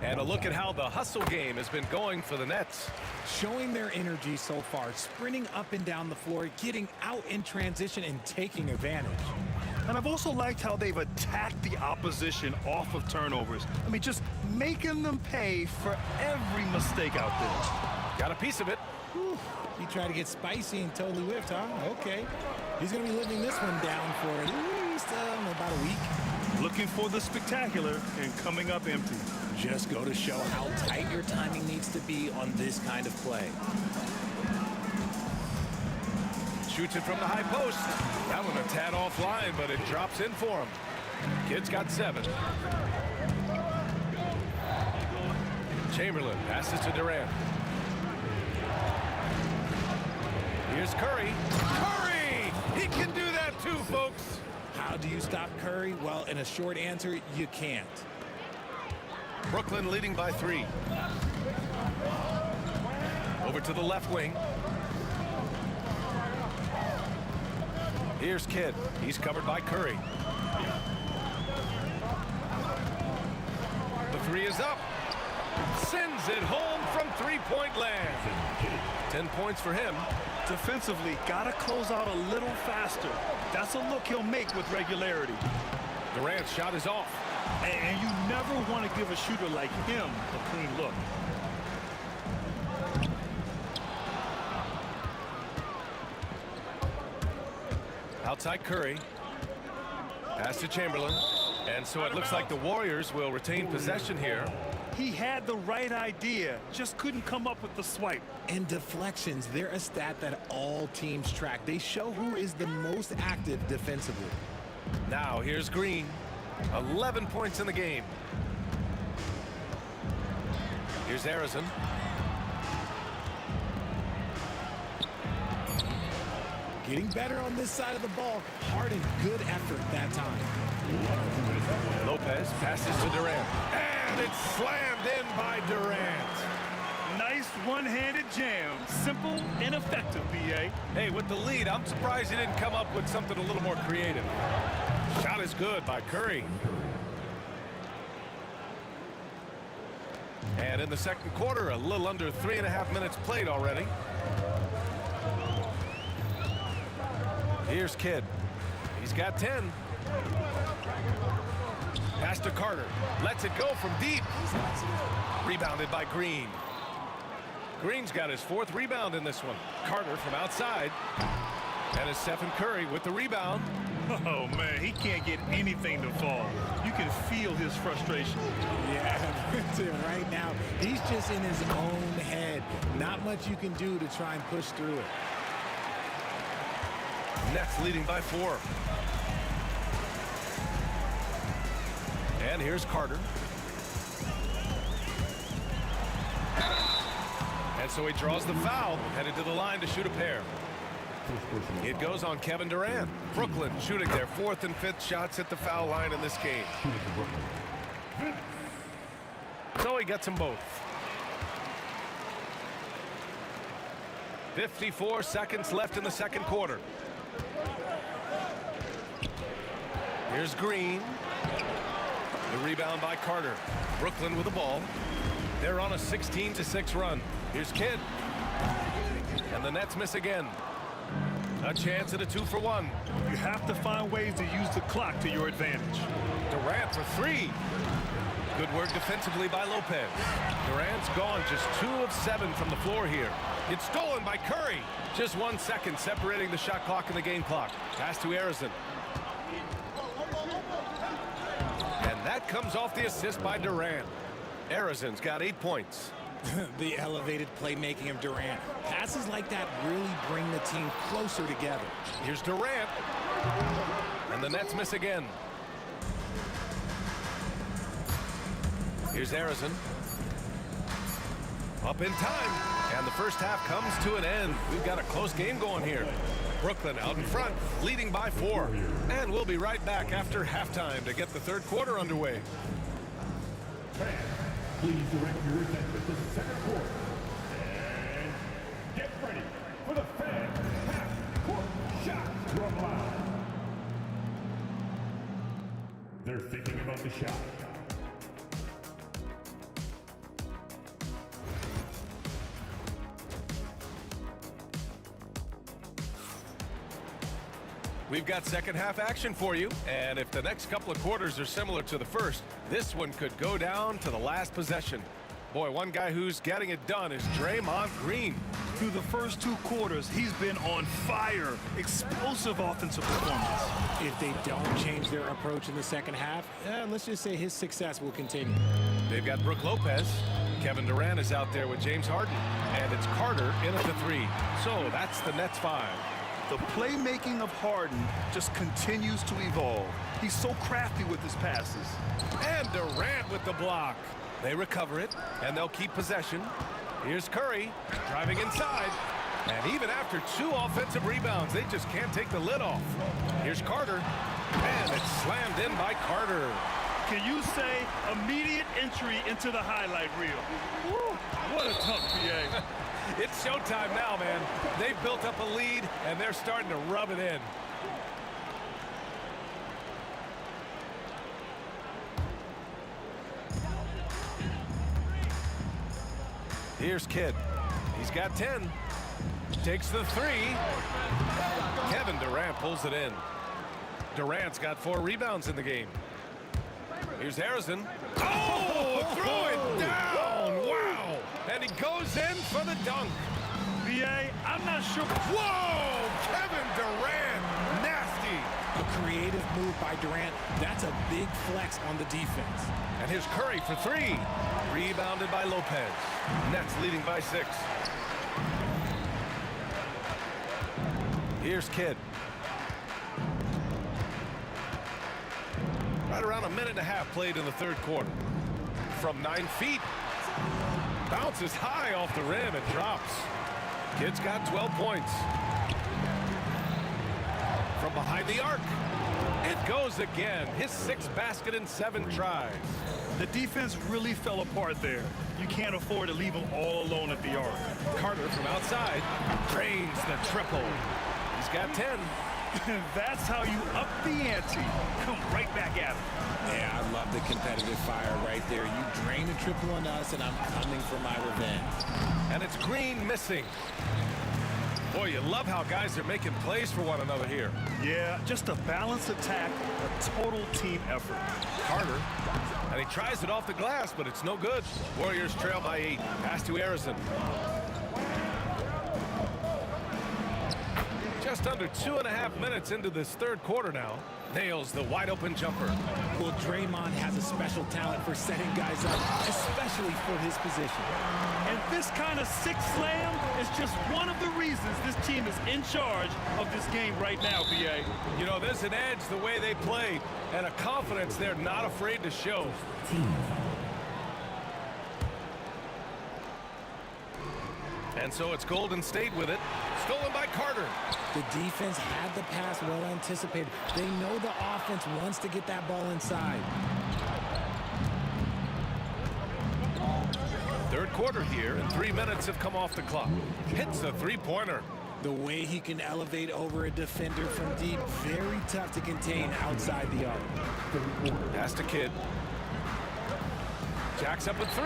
And a look at how the hustle game has been going for the Nets. Showing their energy so far, sprinting up and down the floor, getting out in transition and taking advantage. And I've also liked how they've attacked the opposition off of turnovers. I mean, just making them pay for every mistake out there. Got a piece of it. Whew. He tried to get spicy and totally whiffed, huh? Okay. He's going to be living this one down for at least about a week. Looking for the spectacular and coming up empty. Just go to show how tight your timing needs to be on this kind of play. Shoots it from the high post. That one a tad offline, but it drops in for him. Kid's got 7. Chamberlain passes to Durant. Here's Curry. Curry! He can do that too, folks. How do you stop Curry? Well, in a short answer, you can't. Brooklyn leading by 3. Over to the left wing. Here's Kidd. He's covered by Curry. The 3 is up. Sends it home from three-point land. 10 points for him. Defensively, got to close out a little faster. That's a look he'll make with regularity. Durant's shot is off. And you never want to give a shooter like him a clean look. Outside Curry. Pass to Chamberlain. And so it looks like the Warriors will retain possession here. He had the right idea, just couldn't come up with the swipe. And deflections, they're a stat that all teams track. They show who is the most active defensively. Now here's Green. 11 points in the game. Here's Harrison. Getting better on this side of the ball. Harden, good effort that time. Lopez passes to Durant. And it's slammed in by Durant. Nice one-handed jam. Simple and effective, B.A. Hey, with the lead, I'm surprised he didn't come up with something a little more creative. Shot is good by Curry. And in the second quarter, a little under 3.5 minutes played already. Here's Kidd. He's got 10. Pass to Carter. Lets it go from deep. Rebounded by Green. Green's got his 4th rebound in this one. Carter from outside. And it's Stephen Curry with the rebound. Oh, man, he can't get anything to fall. You can feel his frustration. Yeah, right now, he's just in his own head. Not much you can do to try and push through it. Nets leading by 4. And here's Carter. And so he draws the foul, headed to the line to shoot a pair. It goes on Kevin Durant. Brooklyn shooting their 4th and 5th shots at the foul line in this game. So he gets them both. 54 seconds left in the second quarter. Here's Green. The rebound by Carter. Brooklyn with the ball. They're on a 16-6 run. Here's Kidd. And the Nets miss again. A chance at a 2-for-1. You have to find ways to use the clock to your advantage. Durant for 3. Good work defensively by Lopez. Durant's gone just 2 of 7 from the floor here. It's stolen by Curry. Just 1 second separating the shot clock and the game clock. Pass to Harrison. And that comes off the assist by Durant. Harrison's got 8 points. The elevated playmaking of Durant. Passes like that really bring the team closer together. Here's Durant. And the Nets miss again. Here's Harrison. Up in time. And the first half comes to an end. We've got a close game going here. Brooklyn out in front, leading by 4. And we'll be right back after halftime to get the third quarter underway. Please direct your attention to the second quarter. And get ready for the fan half-court shot from line. They're thinking about the shot. We've got second half action for you, and if the next couple of quarters are similar to the first, this one could go down to the last possession. Boy, one guy who's getting it done is Draymond Green. Through the first 2 quarters, he's been on fire. Explosive offensive performance. If they don't change their approach in the second half, let's just say his success will continue. They've got Brook Lopez. Kevin Durant is out there with James Harden, and it's Carter in at the 3. So that's the Nets 5. The playmaking of Harden just continues to evolve. He's so crafty with his passes. And Durant with the block. They recover it, and they'll keep possession. Here's Curry driving inside. And even after 2 offensive rebounds, they just can't take the lid off. Here's Carter. And it's slammed in by Carter. Can you say immediate entry into the highlight reel? Woo, what a tough PA. It's showtime now, man. They've built up a lead, and they're starting to rub it in. Here's Kidd. He's got 10. Takes the 3. Kevin Durant pulls it in. Durant's got 4 rebounds in the game. Here's Harrison. Oh, throw it down. Wow. And he goes in for the dunk. B.A., I'm not sure. Whoa, Kevin Durant. Nasty. A creative move by Durant. That's a big flex on the defense. And here's Curry for three. Rebounded by Lopez. Nets leading by 6. Here's Kidd. Right around a minute and a half played in the third quarter. From 9 feet. Bounces high off the rim and drops. Kidd's got 12 points. From behind the arc. It goes again. His 6th basket in 7 tries. The defense really fell apart there. You can't afford to leave them all alone at the arc. Carter from outside drains the triple. He's got 10. That's how you up the ante. Come right back at him. Yeah, I love the competitive fire right there. You drain a triple on us, and I'm coming for my revenge. And it's Green missing. Boy, you love how guys are making plays for one another here. Yeah, just a balanced attack, a total team effort. Carter, and he tries it off the glass, but it's no good. Warriors trail by 8. Pass to Harrison. Just under 2.5 minutes into this third quarter now. Nails the wide open jumper. Well, Draymond has a special talent for setting guys up, especially for his position. And this kind of sick slam is just one of the reasons this team is in charge of this game right now, BA. You know, there's an edge the way they played and a confidence they're not afraid to show. And so it's Golden State with it. Stolen by Carter. The defense had the pass well anticipated. They know the offense wants to get that ball inside. Third quarter here, and 3 minutes have come off the clock. Hits a three-pointer. The way he can elevate over a defender from deep, very tough to contain outside the arc. Pass to Kidd. Jacks up a 3.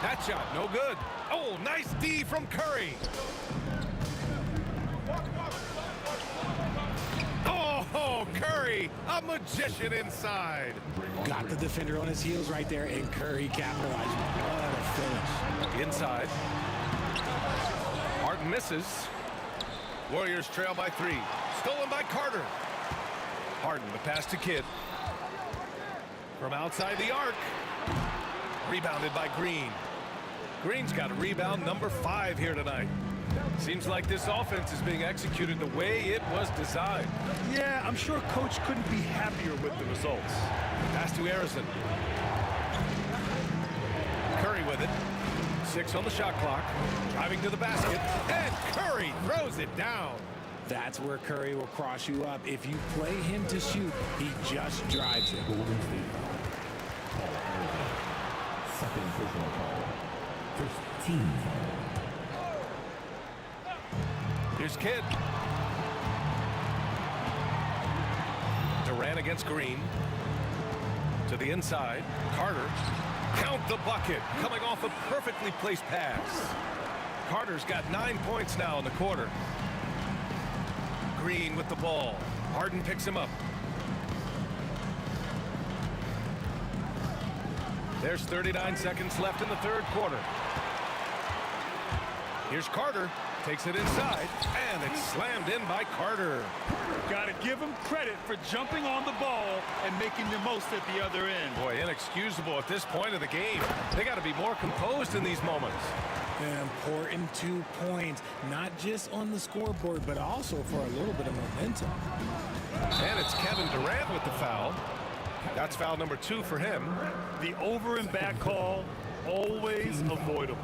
That shot, no good. Oh, nice D from Curry. Oh, Curry, a magician inside. Got the defender on his heels right there, and Curry capitalized. What a finish. Inside. Harden misses. Warriors trail by 3. Stolen by Carter. Harden, the pass to Kidd. From outside the arc. Rebounded by Green. Green's got a rebound number 5 here tonight. Seems like this offense is being executed the way it was designed. Yeah, I'm sure Coach couldn't be happier with the results. Pass to Harrison. Curry with it. 6 on the shot clock. Driving to the basket. And Curry throws it down. That's where Curry will cross you up. If you play him to shoot, he just drives it. Second personal call. First team foul. Here's Kidd. Durant against Green. To the inside. Carter. Count the bucket. Coming off a perfectly placed pass. Carter's got 9 points now in the quarter. Green with the ball. Harden picks him up. There's 39 seconds left in the third quarter. Here's Carter. Takes it inside, and it's slammed in by Carter. Got to give him credit for jumping on the ball and making the most at the other end. Boy, inexcusable at this point of the game. They got to be more composed in these moments. An important 2 points, not just on the scoreboard, but also for a little bit of momentum. And it's Kevin Durant with the foul. That's foul number 2 for him. The over and back call, always avoidable.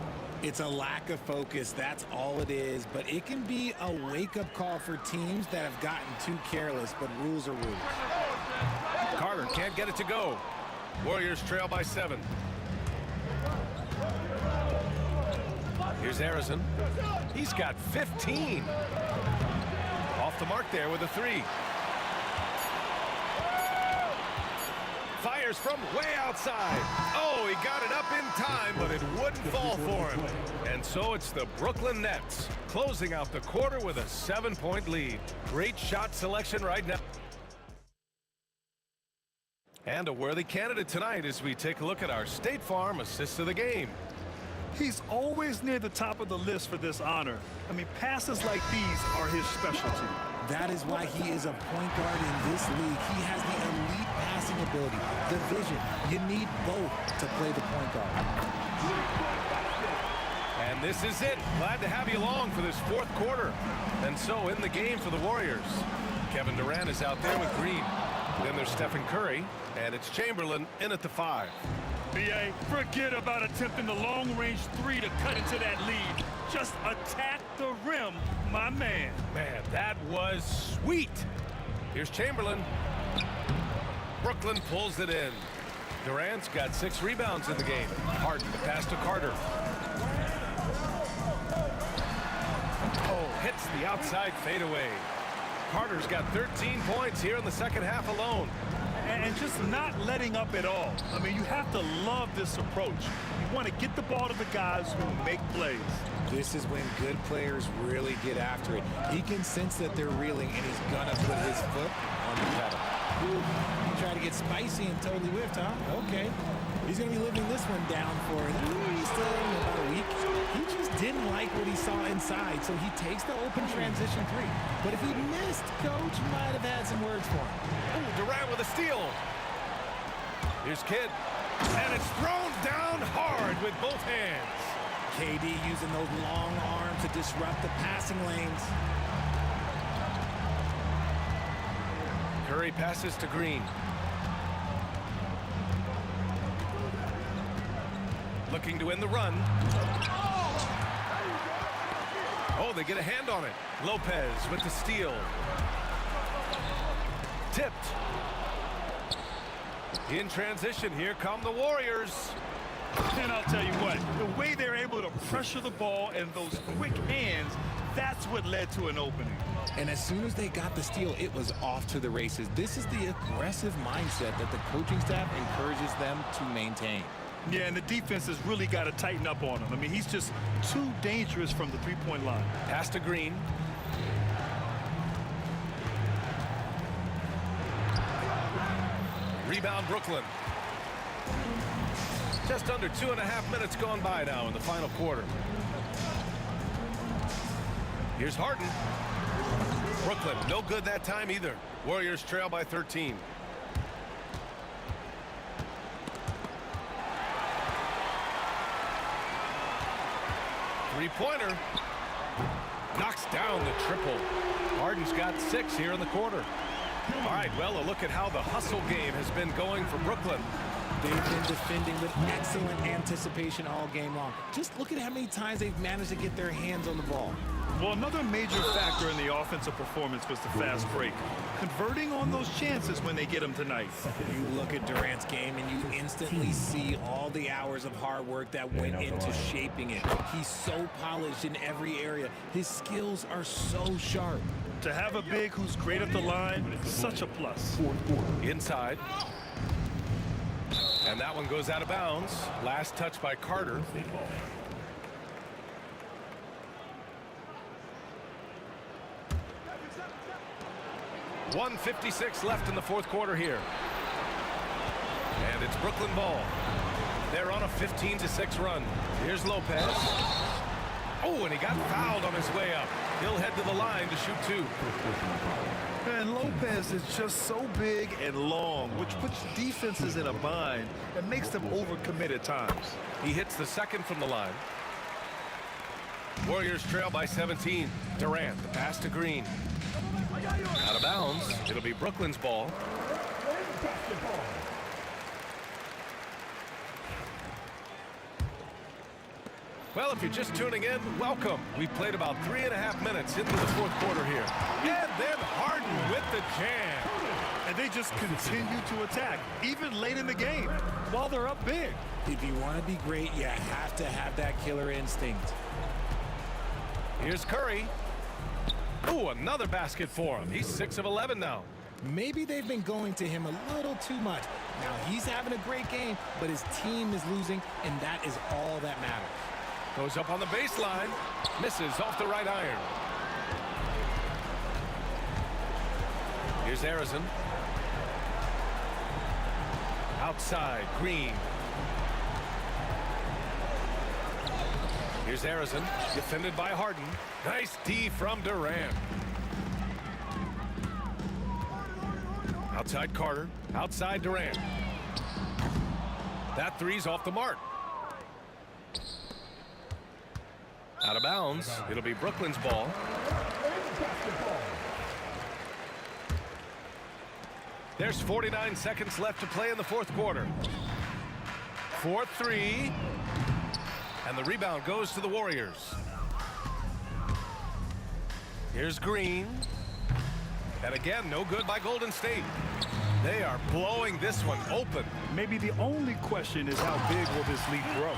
It's a lack of focus, that's all it is, but it can be a wake-up call for teams that have gotten too careless, but rules are rules. Carter can't get it to go. Warriors trail by 7. Here's Harrison. He's got 15. Off the mark there with a 3. Fires from way outside. Oh, he got it up in time, but it wouldn't fall for him. And so it's the Brooklyn Nets closing out the quarter with a 7-point lead. Great shot selection right now. And a worthy candidate tonight as we take a look at our State Farm assists of the game. He's always near the top of the list for this honor. I mean, passes like these are his specialty. That is why he is a point guard in this league. He has the elite passing ability, the vision. You need both to play the point guard. And this is it. Glad to have you along for this fourth quarter. And so in the game for the Warriors, Kevin Durant is out there with Green. Then there's Stephen Curry, and it's Chamberlain in at the 5. B.A., forget about attempting the long-range three to cut into that lead. Just attack the rim, my man. Man, that was sweet. Here's Chamberlain. Brooklyn pulls it in. Durant's got 6 rebounds in the game. Harden, the pass to Carter. Oh, hits the outside fadeaway. Carter's got 13 points here in the second half alone. And just not letting up at all. I mean, you have to love this approach. You want to get the ball to the guys who make plays. This is when good players really get after it. He can sense that they're reeling, and he's gonna put his foot on the pedal. He tried to get spicy and totally whiffed, huh? Okay. He's gonna be living this one down for at least about a week. He just didn't like what he saw inside, so he takes the open transition 3. But if he missed, Coach might have had some words for him. Ooh, Durant with a steal. Here's Kidd. And it's thrown down hard with both hands. KD using those long arms to disrupt the passing lanes. Curry passes to Green. Looking to win the run. Oh, they get a hand on it. Lopez with the steal. Tipped. In transition, here come the Warriors. And I'll tell you what, the way they're able to pressure the ball and those quick hands, that's what led to an opening. And as soon as they got the steal, it was off to the races. This is the aggressive mindset that the coaching staff encourages them to maintain. Yeah, and the defense has really got to tighten up on him. I mean, he's just too dangerous from the three-point line. Pass to Green. Rebound Brooklyn. Just under 2.5 minutes gone by now in the final quarter. Here's Harden. Brooklyn, no good that time either. Warriors trail by 13. Three-pointer. Knocks down the triple. Harden's got 6 here in the quarter. All right, well, a look at how the hustle game has been going for Brooklyn. They've been defending with excellent anticipation all game long. Just look at how many times they've managed to get their hands on the ball. Well, another major factor in the offensive performance was the fast break. Converting on those chances when they get them tonight. You look at Durant's game and you instantly see all the hours of hard work that went into shaping it. He's so polished in every area. His skills are so sharp. To have a big who's great at the line, such a plus. Inside. And that one goes out of bounds. Last touch by Carter. .156 left in the fourth quarter here. And it's Brooklyn ball. They're on a 15-6 run. Here's Lopez. Oh, and he got fouled on his way up. He'll head to the line to shoot 2. And Lopez is just so big and long, which puts defenses in a bind and makes them overcommit at times. He hits the second from the line. Warriors trail by 17. Durant, the pass to Green. Out of bounds. It'll be Brooklyn's ball. Well, if you're just tuning in, welcome. We've played about 3.5 minutes into the fourth quarter here. And then Harden with the jam. And they just continue to attack, even late in the game, while they're up big. If you want to be great, you have to have that killer instinct. Here's Curry. Ooh, another basket for him. He's 6 of 11 now. Maybe they've been going to him a little too much. Now, he's having a great game, but his team is losing, and that is all that matters. Goes up on the baseline. Misses off the right iron. Here's Harrison. Outside, Green. Here's Harrison, defended by Harden. Nice D from Durant. Outside Carter. Outside Durant. That three's off the mark. Out of bounds. It'll be Brooklyn's ball. There's 49 seconds left to play in the fourth quarter. 4-3. And the rebound goes to the Warriors. Here's Green. And again, no good by Golden State. They are blowing this one open. Maybe the only question is how big will this lead grow?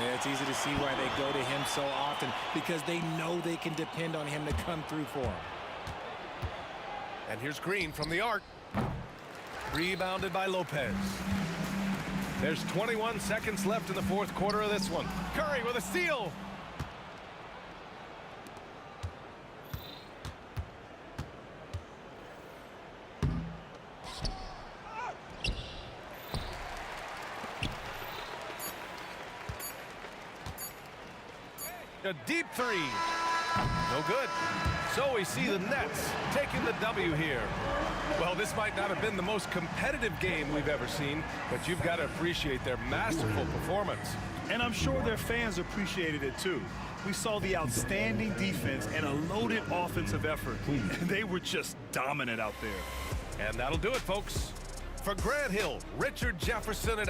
Yeah, it's easy to see why they go to him so often, because they know they can depend on him to come through for them. And here's Green from the arc. Rebounded by Lopez. There's 21 seconds left in the fourth quarter of this one. Curry with a steal. A deep three. No good. So we see the Nets taking the W here. Well, this might not have been the most competitive game we've ever seen, but you've got to appreciate their masterful performance. And I'm sure their fans appreciated it too. We saw the outstanding defense and a loaded offensive effort. They were just dominant out there. And that'll do it, folks. For Grant Hill, Richard Jefferson, and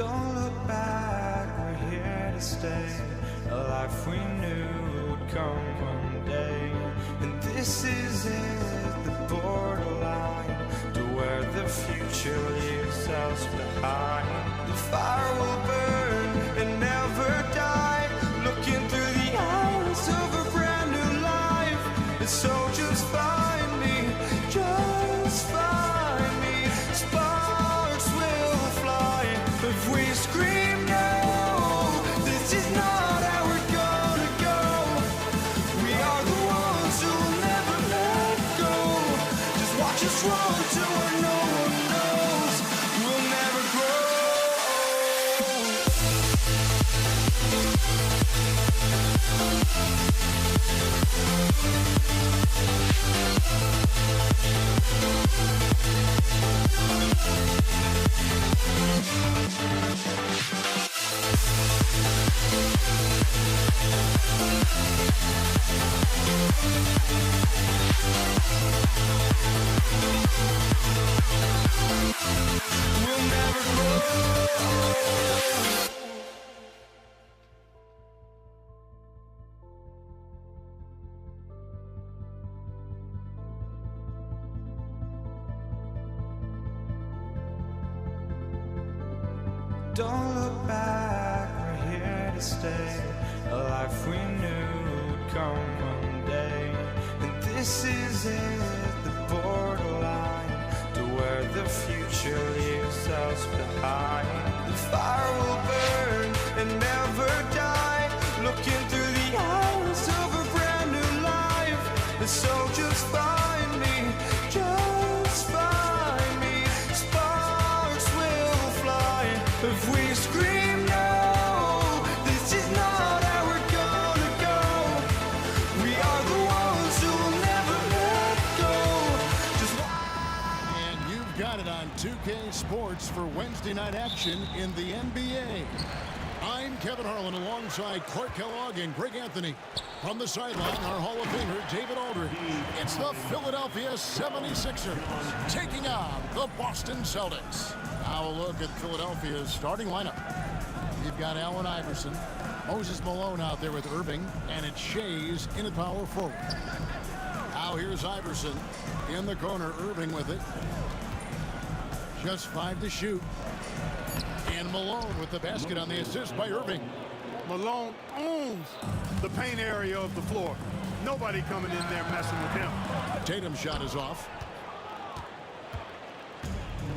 Don't look back, we're here to stay. A life we knew would come one day. And this is it, the borderline, to where the future leaves us behind. The fire will burn and never die, looking through the eyes of a brand new life. And so just find me, just find me. Sparks will fly if we scream no. This is not how we're gonna go. We are the ones who will never let go. Just watch us run to where no one knows. We'll never grow. We'll never grow. Don't look back, we're here to stay. A life we knew would come one day. And this is it, the borderline, to where the future leaves us behind. The fire will burn and never die, looking through the eyes of a brand new life. And so just find me, just find me. Sparks will fly if we scream no. This is not how we're gonna go. We are the ones who will never let go. Just And you've got it on 2K Sports for Wednesday night action in the NBA. I'm Kevin Harlan alongside Clark Kellogg and Greg Anthony. From the sideline, our Hall of Famer, David Aldridge. It's the Philadelphia 76ers taking on the Boston Celtics. Now a look at Philadelphia's starting lineup. You've got Allen Iverson, Moses Malone out there with Irving, and it's Shays in at power forward. Now here's Iverson in the corner, Irving with it. Just 5 to shoot. And Malone with the basket on the assist by Irving. Malone owns the paint area of the floor. Nobody coming in there messing with him. Tatum's shot is off.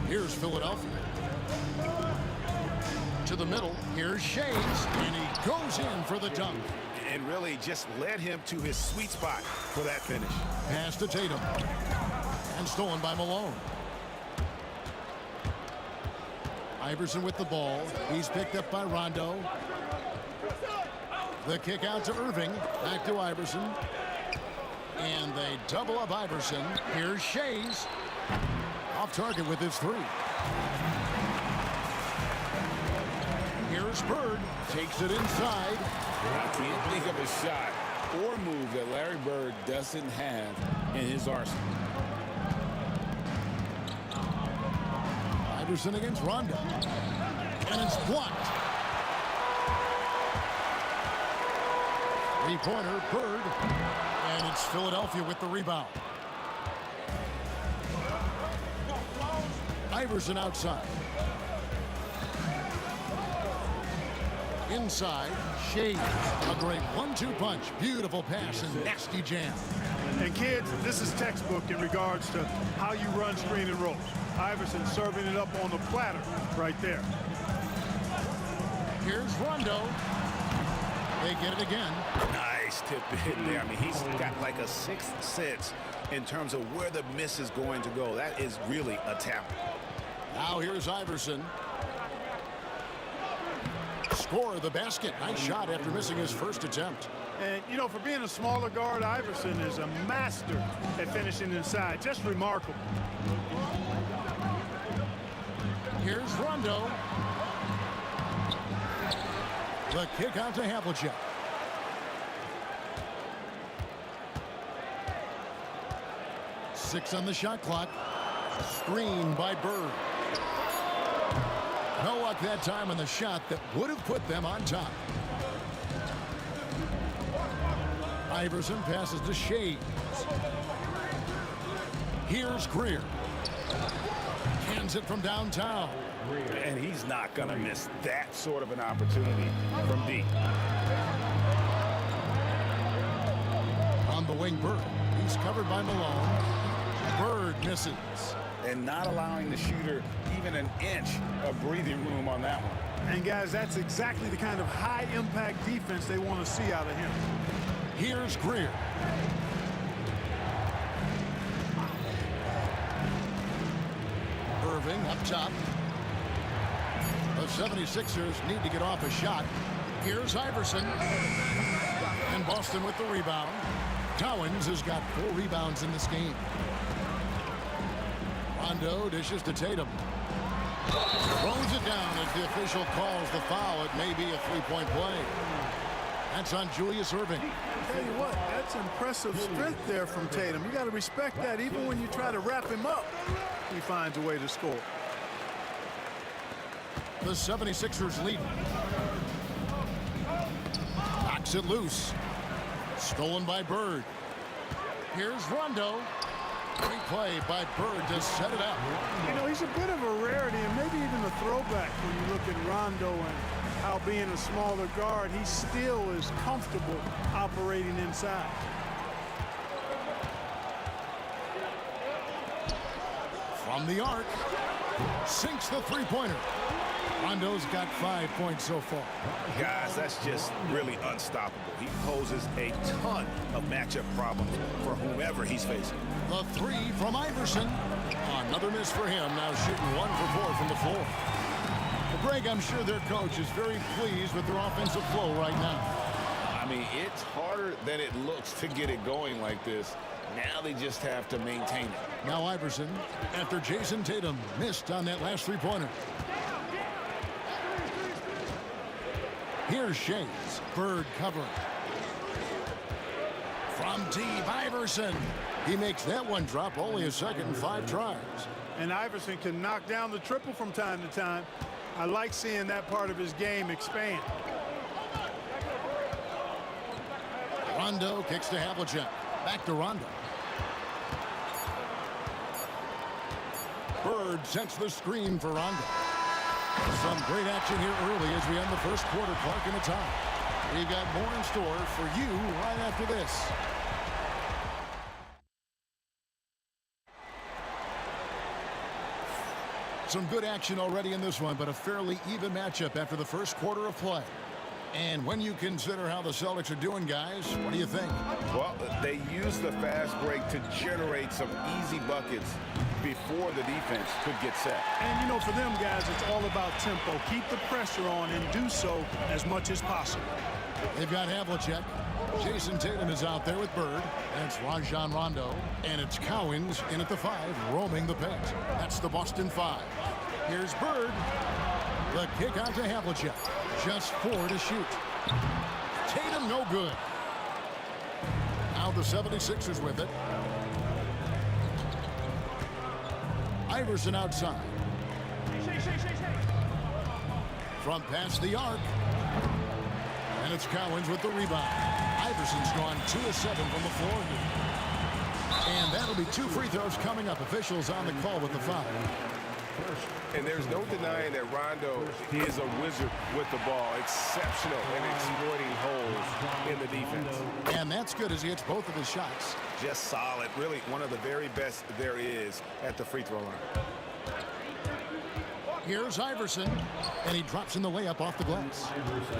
Here's Philadelphia. To the middle. Here's Shays. And he goes in for the dunk. And really just led him to his sweet spot for that finish. Pass to Tatum. And stolen by Malone. Iverson with the ball. He's picked up by Rondo. The kick out to Irving. Back to Iverson. And they double up Iverson. Here's Shays. Off target with his 3. Here's Bird. Takes it inside. I can't think of a shot or move that Larry Bird doesn't have in his arsenal. Iverson against Rondo. And it's blocked. 3-pointer, Bird. And it's Philadelphia with the rebound. Iverson outside. Inside, Shays. A great 1-2 punch. Beautiful pass and nasty jam. And kids, this is textbook in regards to how you run screen and roll. Iverson serving it up on the platter right there. Here's Rondo. They get it again. Nice tip in there. I mean, he's got like a sixth sense in terms of where the miss is going to go. That is really a talent. Now here's Iverson. Score the basket. Nice shot after missing his first attempt. And, you know, for being a smaller guard, Iverson is a master at finishing inside. Just remarkable. Here's Rondo. The kick out to Havlicek. 6 on the shot clock. Screen by Bird. No luck that time on the shot that would have put them on top. Iverson passes to Shades. Here's Greer. Hands it from downtown. And he's not going to miss that sort of an opportunity from deep. On the wing, Bird. He's covered by Malone. Bird misses. And not allowing the shooter even an inch of breathing room on that one. And, guys, that's exactly the kind of high-impact defense they want to see out of him. Here's Greer. Irving up top. The 76ers need to get off a shot. Here's Iverson. And Boston with the rebound. Cowens has got 4 rebounds in this game. Rondo dishes to Tatum. Throws it down as the official calls the foul. It may be a 3-point play. That's on Julius Irving. Tell you what, that's impressive strength there from Tatum. You got to respect that. Even when you try to wrap him up, he finds a way to score. The 76ers lead. Knocks it loose. Stolen by Bird. Here's Rondo. Great play by Bird to set it up. You know, he's a bit of a rarity and maybe even a throwback when you look at Rondo and how being a smaller guard, he still is comfortable operating inside. From the arc. Sinks the three-pointer. Rondo's got 5 points so far. Guys, that's just really unstoppable. He poses a ton of matchup problems for whomever he's facing. The 3 from Iverson. Another miss for him. Now shooting 1 for 4 from the floor. Well, Greg, I'm sure their coach is very pleased with their offensive flow right now. I mean, it's harder than it looks to get it going like this. Now they just have to maintain it. Now Iverson, after Jason Tatum missed on that last three-pointer. Here's Shades. Bird covering. From deep, Iverson. He makes that one drop, only a second and 5 tries. And Iverson can knock down the triple from time to time. I like seeing that part of his game expand. Rondo kicks to Havlicek. Back to Rondo. Bird sets the screen for Rondo. Some great action here early as we end the first quarter. Clark in the top. We've got more in store for you right after this. Some good action already in this one, but a fairly even matchup after the first quarter of play. And when you consider how the Celtics are doing, guys, what do you think? Well, they use the fast break to generate some easy buckets before the defense could get set. And, you know, for them, guys, it's all about tempo. Keep the pressure on and do so as much as possible. They've got Havlicek. Jason Tatum is out there with Bird. That's Rajon Rondo. And it's Cowens in at the 5, roaming the paint. That's the Boston 5. Here's Bird. The kick out to Havlicek. Just 4 to shoot. Tatum no good. Now the 76ers with it. Iverson outside. From past the arc. And it's Cowens with the rebound. Iverson's gone 2 of 7 from the floor here. And that'll be 2 free throws coming up. Officials on the call with the foul. And there's no denying that Rondo is a wizard with the ball. Exceptional in exploiting holes in the defense. And that's good as he hits both of his shots. Just solid. Really one of the very best there is at the free throw line. Here's Iverson. And he drops in the layup off the glass.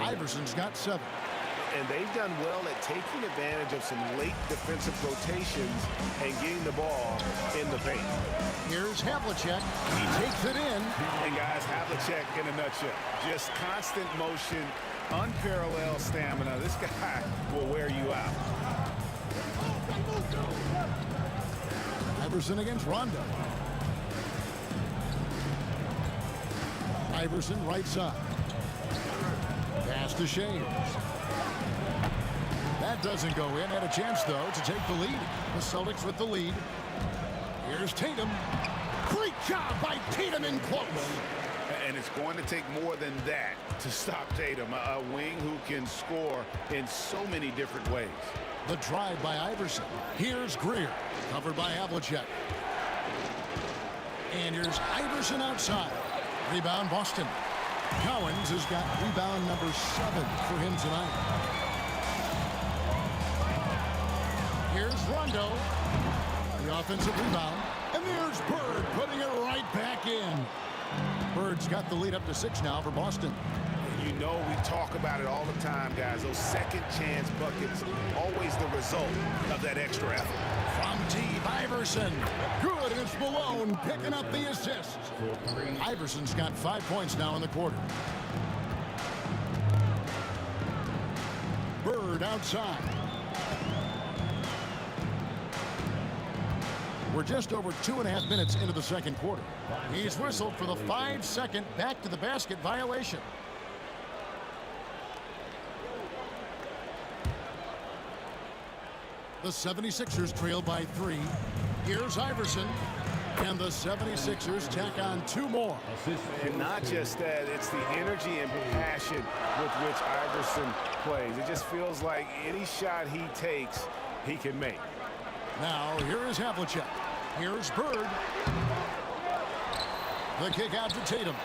Iverson's got 7. And they've done well at taking advantage of some late defensive rotations and getting the ball in the paint. Here's Havlicek. He takes it in. And guys, Havlicek in a nutshell. Just constant motion, unparalleled stamina. This guy will wear you out. Iverson against Rondo. Iverson right side. Pass to Shades. That doesn't go in. Had a chance, though, to take the lead. The Celtics with the lead. Here's Tatum. Great job by Tatum in close. And it's going to take more than that to stop Tatum, a wing who can score in so many different ways. The drive by Iverson. Here's Greer, covered by Havlicek. And here's Iverson outside. Rebound Boston. Cowens has got rebound number 7 for him tonight. Here's Rondo. The offensive rebound. And there's Bird putting it right back in. Bird's got the lead up to 6 now for Boston. You know we talk about it all the time, guys. Those second chance buckets, always the result of that extra effort. From deep, Iverson. Good, it's Malone picking up the assist. Iverson's got 5 points now in the quarter. Bird outside. We're just over 2.5 minutes into the second quarter. He's whistled for the 5-second back to the basket violation. The 76ers trail by 3. Here's Iverson. And the 76ers tack on 2 more. And not just that, it's the energy and passion with which Iverson plays. It just feels like any shot he takes, he can make. Now, here is Havlicek. Here's Bird. The kick out to Tatum.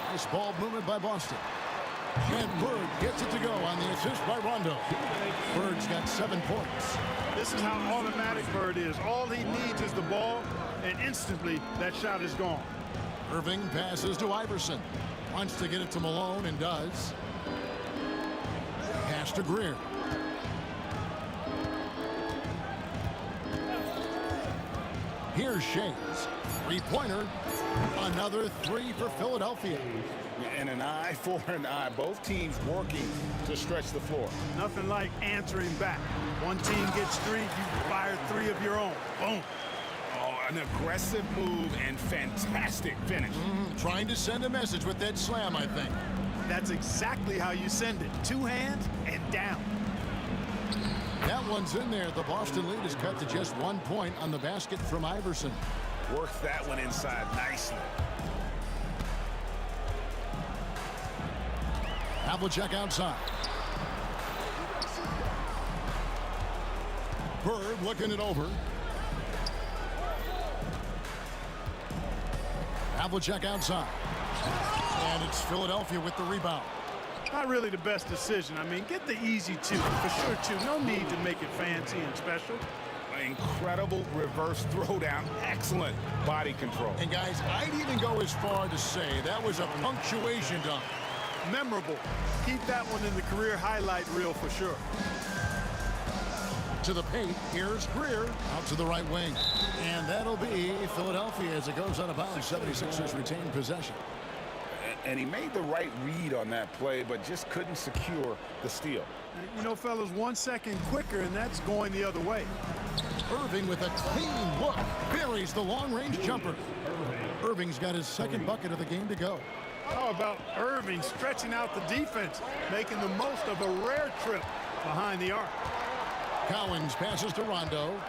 Nice ball movement by Boston. And Bird gets it to go on the assist by Rondo. Bird's got 7 points. This is how automatic Bird is. All he needs is the ball, and instantly that shot is gone. Irving passes to Iverson. Wants to get it to Malone and does. Pass to Greer. Here's Shays. 3-pointer. Another 3 for Philadelphia. And an eye for an eye. Both teams working to stretch the floor. Nothing like answering back. One team gets 3, you fire 3 of your own. Boom. Oh, an aggressive move and fantastic finish. Trying to send a message with that slam, I think. That's exactly how you send it. 2 hands and down. That one's in there. The Boston lead is cut to just 1 point on the basket from Iverson. Works that one inside nicely. Havlicek outside. Bird looking it over. Havlicek outside. And it's Philadelphia with the rebound. Not really the best decision. I mean, get the easy 2. For sure, 2. No need to make it fancy and special. Incredible reverse throwdown. Excellent body control. And guys, I'd even go as far to say that was a punctuation dunk. Memorable. Keep that one in the career highlight reel for sure. To the paint, here's Greer out to the right wing. And that'll be Philadelphia as it goes out of bounds. 76ers retain possession. And he made the right read on that play, but just couldn't secure the steal. You know, fellas, 1 second quicker, and that's going the other way. Irving with a clean look buries the long-range jumper. Irving's got his 2nd bucket of the game to go. How about Irving stretching out the defense, making the most of a rare trip behind the arc? Cowens passes to Rondo.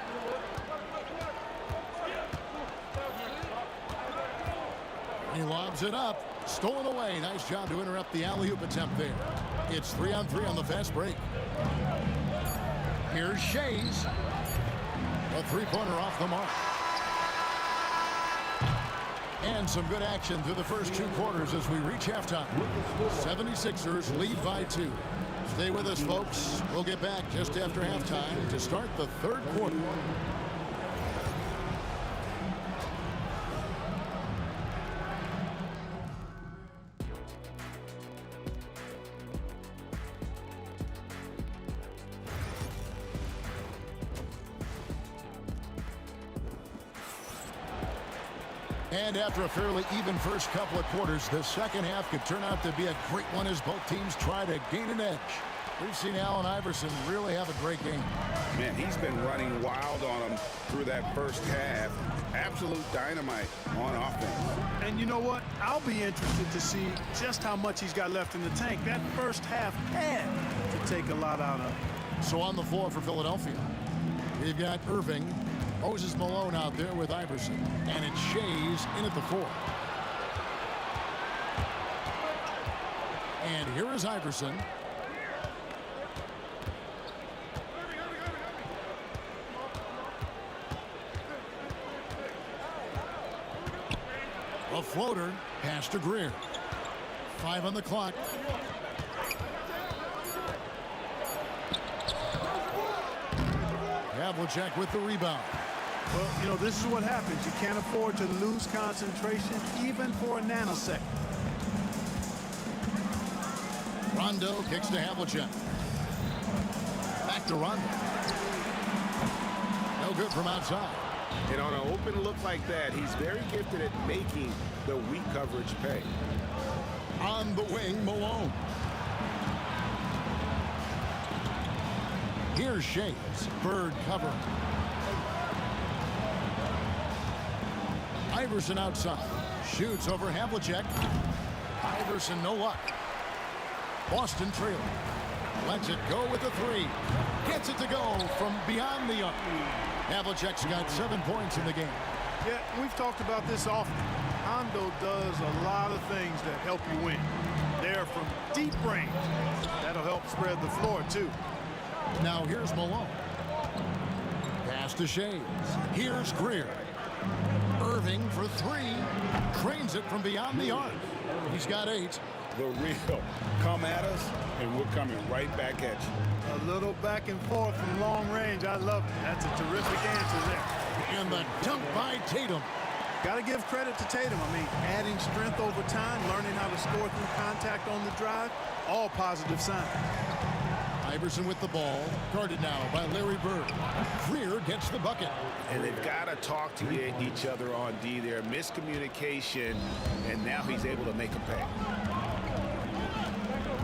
He lobs it up. Stolen away. Nice job to interrupt the alley-oop attempt there. It's 3-on-3 on the fast break. Here's Shays. A 3-pointer off the mark. And some good action through the first 2 quarters as we reach halftime. 76ers lead by 2. Stay with us, folks. We'll get back just after halftime to start the 3rd quarter. And after a fairly even first couple of quarters, the second half could turn out to be a great one as both teams try to gain an edge. We've seen Allen Iverson really have a great game. Man, he's been running wild on them through that first half. Absolute dynamite on offense. And you know what? I'll be interested to see just how much he's got left in the tank. That first half had to take a lot out of him. So on the floor for Philadelphia, we've got Irving, Moses Malone out there with Iverson, and it's Shays in at the 4. And here is Iverson. A floater, pass to Greer. 5 on the clock. Havlicek with the rebound. Well, you know, this is what happens. You can't afford to lose concentration even for a nanosecond. Rondo kicks to Havlicek. Back to Rondo. No good from outside. And on an open look like that, he's very gifted at making the weak coverage pay. On the wing, Malone. Here's Shades. Bird cover. Iverson outside. Shoots over Havlicek. Iverson, no luck. Boston trailing. Lets it go with a 3. Gets it to go from beyond the arc. Havlicek's got 7 points in the game. Yeah, we've talked about this often. Hondo does a lot of things that help you win. They're from deep range. That'll help spread the floor, too. Now here's Malone. Pass to Shades. Here's Greer. Irving for 3. Trains it from beyond the arc. He's got 8. The real come at us, and we're coming right back at you. A little back and forth from long range. I love it. That's a terrific answer there. And the dunk by Tatum. Got to give credit to Tatum. I mean, adding strength over time, learning how to score through contact on the drive, all positive signs. Iverson with the ball, guarded now by Larry Bird. Greer gets the bucket. And they've got to talk to each other on D there. Miscommunication, and now he's able to make a pay.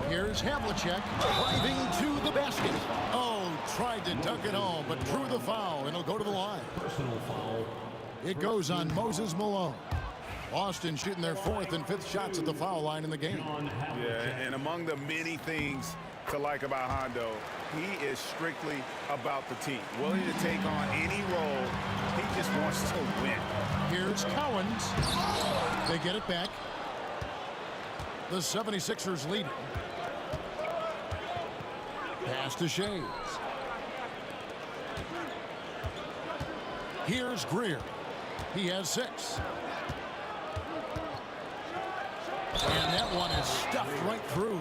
Here's Havlicek driving to the basket. Oh, tried to dunk it home, but drew the foul, and he'll go to the line. Personal foul. It goes on Moses Malone. Boston shooting their 4th and 5th shots at the foul line in the game. Yeah, and among the many things to like about Hondo, he is strictly about the team. Willing to take on any role. He just wants to win. Here's Cowens. They get it back. The 76ers lead. Pass to Shades. Here's Greer. He has 6. And that one is stuffed right through.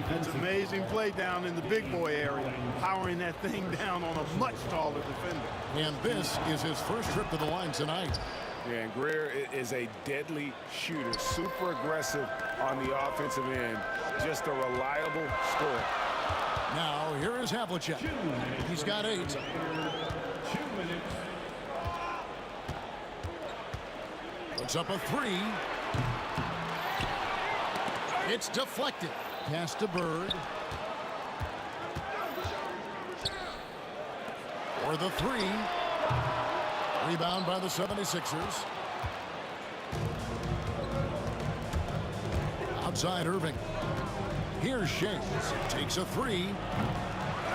That's an amazing play down in the big boy area, powering that thing down on a much taller defender. And this is his first trip to the line tonight. Yeah, and Greer is a deadly shooter, super aggressive on the offensive end, just a reliable scorer. Now here is Havlicek. He's got 8. 2 minutes. Puts up a 3. It's deflected. Pass to Bird. For the 3. Rebound by the 76ers. Outside Irving. Here's Shades. Takes a 3.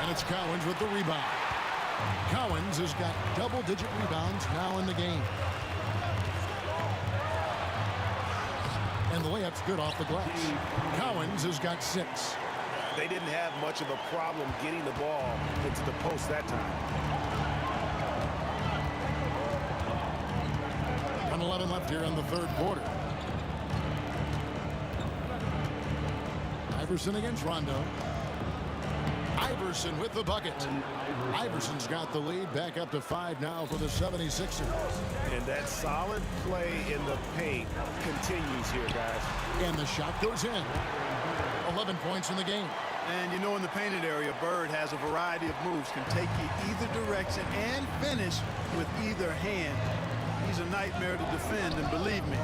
And it's Cowens with the rebound. Cowens has got double-digit rebounds now in the game. And the layup's good off the glass. Cowens has got 6. They didn't have much of a problem getting the ball into the post that time. 1:11 left here in the 3rd quarter. Iverson against Rondo. Iverson with the bucket. Iverson's got the lead, back up to 5 now for the 76ers. And that solid play in the paint continues here, guys. And the shot goes in. 11 points in the game. And you know, in the painted area, Bird has a variety of moves, can take you either direction and finish with either hand. He's a nightmare to defend, and believe me,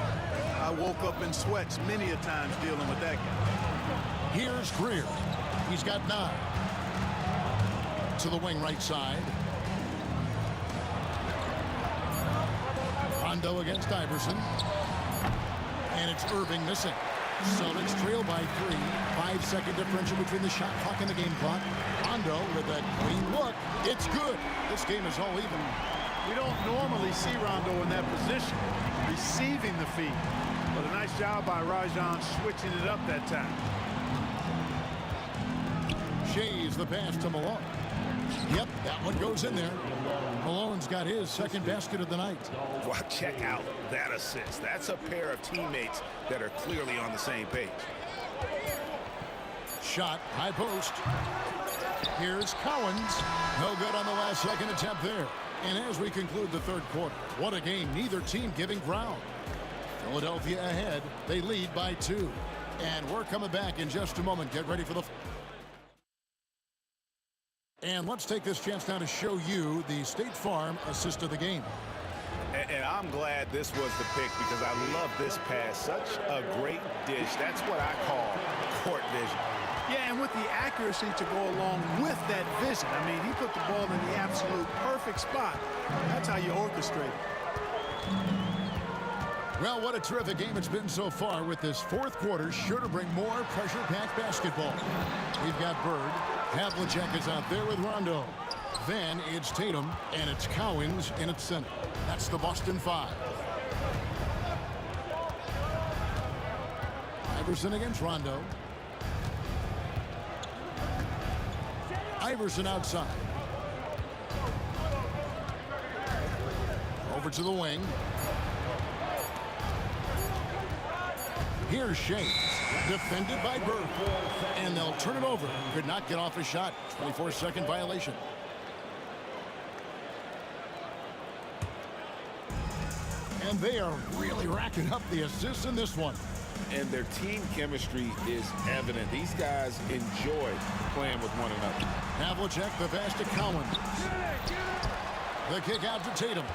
I woke up in sweats many a times dealing with that guy. Here's Greer. He's got 9. To the wing right side. Rondo against Iverson. And it's Irving missing. Celtics trail by 3. 5-second differential between the shot clock and the game clock. Rondo with a clean look. It's good. This game is all even. We don't normally see Rondo in that position, receiving the feed. But a nice job by Rajon switching it up that time. Shays the pass to Malone. Yep, that one goes in there. Malone's got his second basket of the night. Well, check out that assist. That's a pair of teammates that are clearly on the same page. Shot, high post. Here's Collins. No good on the last second attempt there. And as we conclude the third quarter, what a game, neither team giving ground. Philadelphia ahead. They lead by 2. And we're coming back in just a moment. Get ready for the... And let's take this chance now to show you the State Farm assist of the game. And I'm glad this was the pick because I love this pass. Such a great dish. That's what I call court vision. Yeah, and with the accuracy to go along with that vision. I mean, he put the ball in the absolute perfect spot. That's how you orchestrate it. Well, what a terrific game it's been so far, with this fourth quarter sure to bring more pressure-packed basketball. We've got Bird. Havlicek is out there with Rondo. Then it's Tatum, and it's Cowens in its center. That's the Boston 5. Iverson against Rondo. Iverson outside. Over to the wing. Here's Shays, defended by Bird, and they'll turn it over. Could not get off a shot. 24-second violation. And they are really racking up the assists in this one. And their team chemistry is evident. These guys enjoy playing with one another. Havlicek, the pass to Cowens. The kick out to Tatum.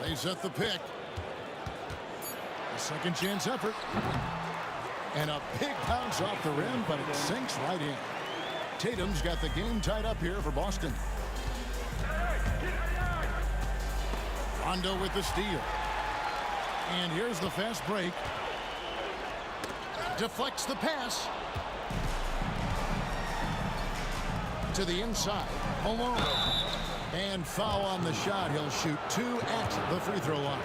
They set the pick. A second chance effort. And a big bounce off the rim, but it sinks right in. Tatum's got the game tied up here for Boston. Rondo with the steal. And here's the fast break. Deflects the pass. To the inside. Malone. And foul on the shot. He'll shoot 2 at the free throw line.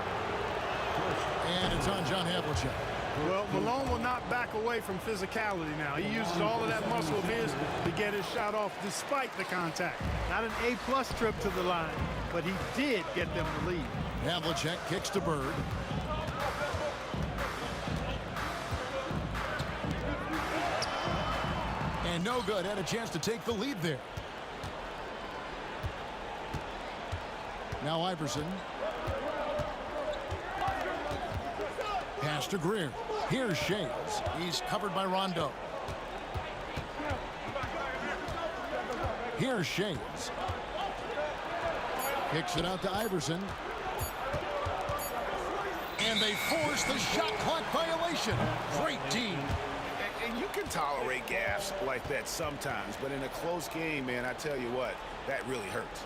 And it's on John Havlicek. Well, Malone will not back away from physicality now. He uses all of that muscle of his to get his shot off despite the contact. Not an A+ trip to the line, but he did get them the lead. Havlicek kicks to Bird. And no good. Had a chance to take the lead there. Now Iverson. Pass to Greer. Here's Shays. He's covered by Rondo. Here's Shays. Kicks it out to Iverson. And they force the shot clock violation. Great team. And you can tolerate gaffes like that sometimes, but in a close game, man, I tell you what, that really hurts.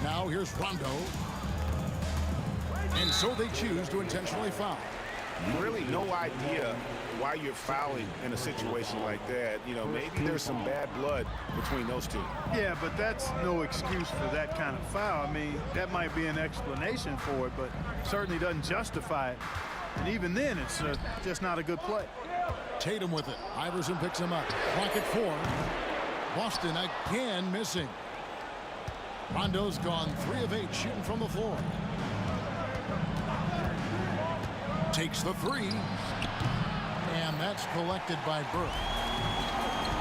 Now here's Rondo. And so they choose to intentionally foul. Really no idea why you're fouling in a situation like that. You know, maybe there's some bad blood between those two. Yeah, but that's no excuse for that kind of foul. I mean, that might be an explanation for it, but certainly doesn't justify it. And even then, it's just not a good play. Tatum with it. Iverson picks him up. Clock at 4. Boston again missing. Rondo's gone 3 of 8 shooting from the floor. Takes the 3. And that's collected by Bird.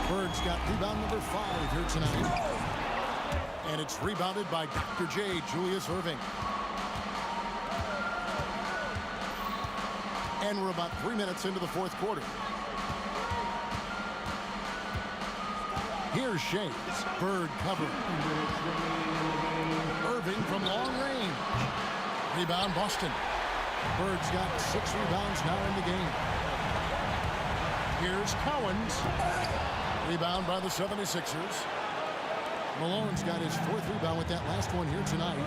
Bird's got rebound number 5 here tonight. And it's rebounded by Dr. J, Julius Erving. And we're about 3 minutes into the fourth quarter. Here's Shays. Bird covered. Erving from long range. Rebound Boston. Bird's got 6 rebounds now in the game. Here's Cowens. Rebound by the 76ers. Malone's got his 4th rebound with that last one here tonight.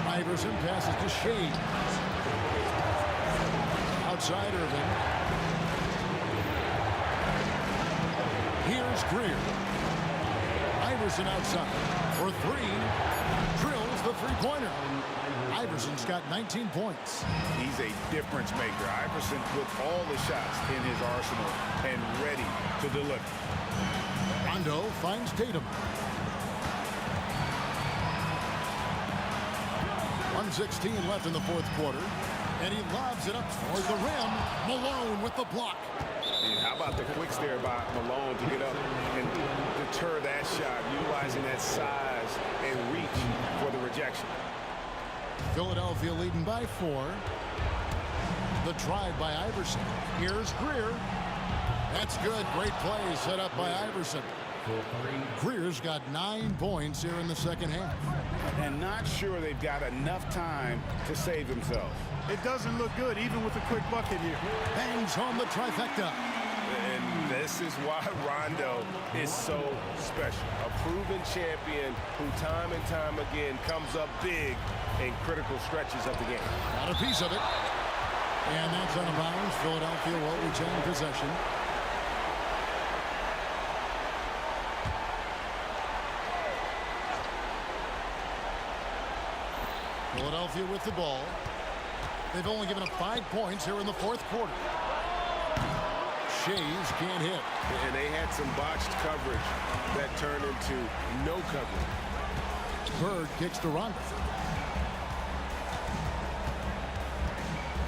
Iverson passes to Shays. Outside Erving. Here's Greer. Iverson outside for three. Drills the three-pointer. Iverson's got 19 points. He's a difference maker. Iverson puts all the shots in his arsenal and ready to deliver. Rondo finds Tatum. 1:16 left in the fourth quarter. And he lobs it up toward the rim. Malone with the block. And how about the quicks there by Malone to get up and deter that shot, utilizing that size and reach for the rejection. Philadelphia leading by 4. The drive by Iverson. Here's Greer. That's good. Great play set up by Iverson. Greer's got 9 points here in the second half. And not sure they've got enough time to save themselves. It doesn't look good, even with a quick bucket here. Bangs home the trifecta. And this is why Rondo is so special. A proven champion who time and time again comes up big in critical stretches of the game. Got a piece of it. And that's out of bounds. Philadelphia will retain possession. Philadelphia with the ball. They've only given up 5 points here in the fourth quarter. Shays can't hit. And they had some botched coverage that turned into no coverage. Bird kicks to Rondo.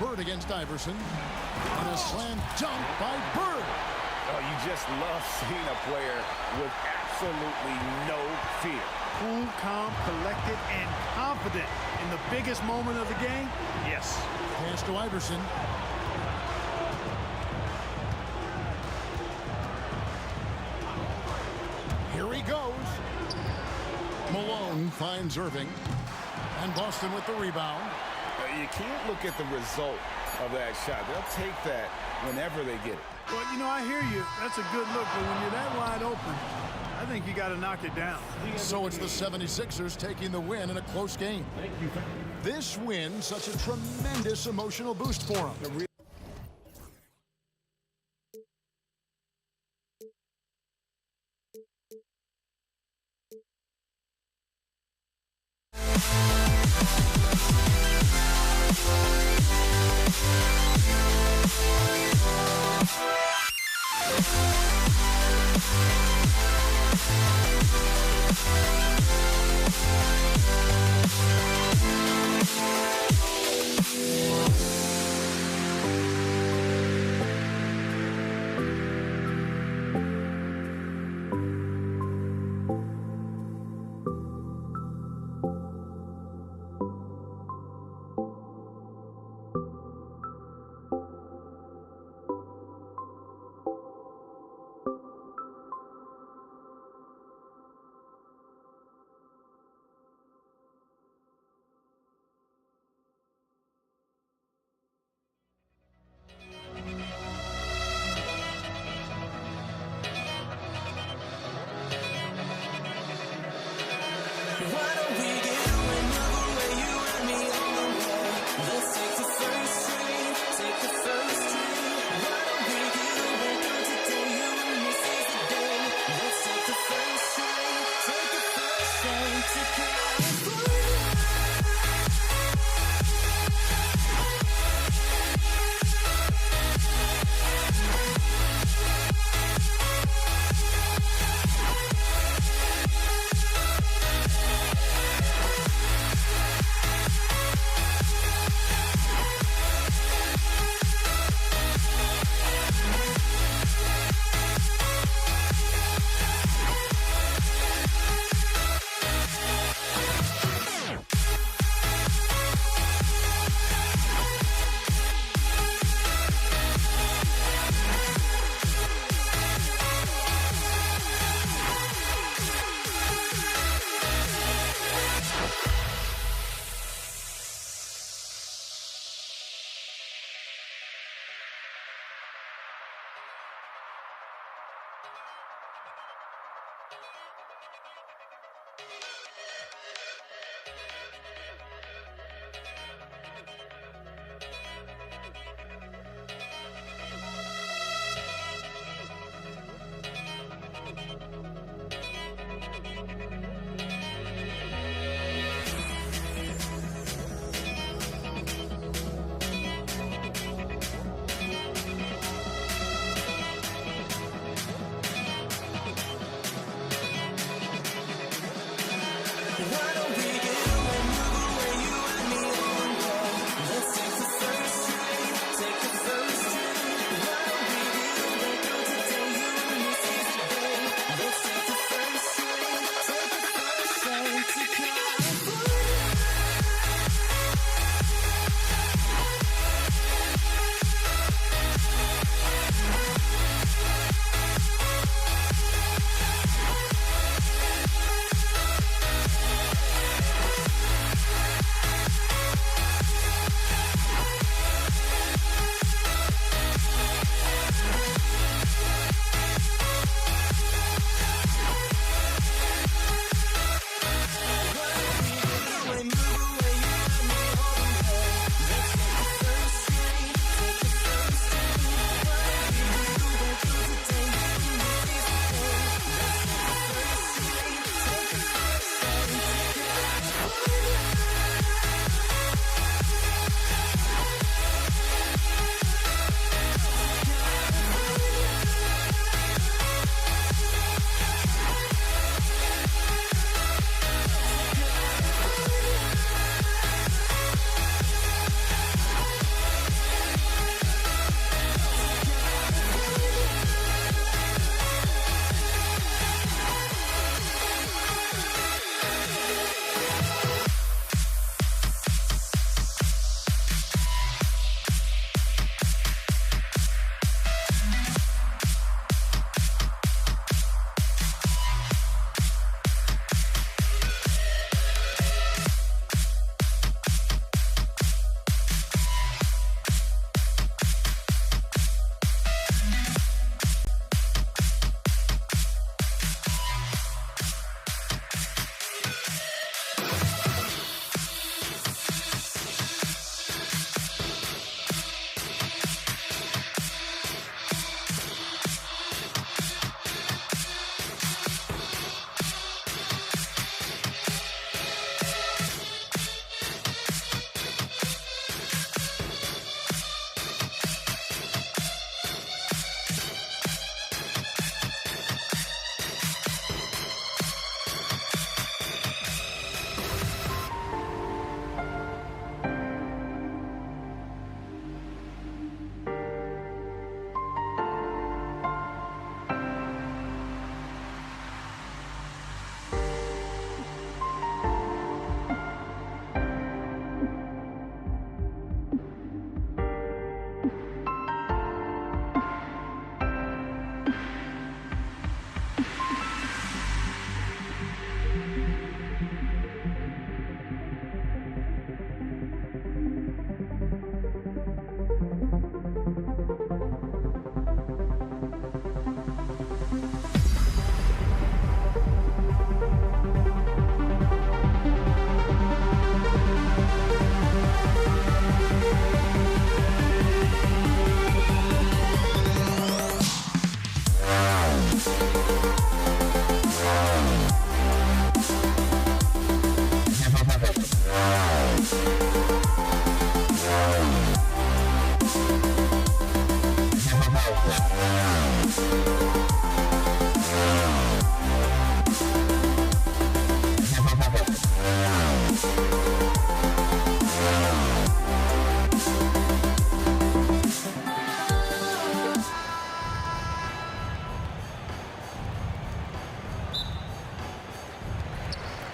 Bird against Iverson. And a slam dunk by Bird. Oh, you just love seeing a player with absolutely no fear. Cool, calm, collected, and confident in the biggest moment of the game. Yes. Pass to Iverson. Here he goes. Malone finds Irving. And Boston with the rebound. You can't look at the result of that shot. They'll take that whenever they get it. Well, you know, I hear you. That's a good look, but when you're that wide open, I think you got to knock it down. So it's the 76ers taking the win in a close game. This win, such a tremendous emotional boost for them.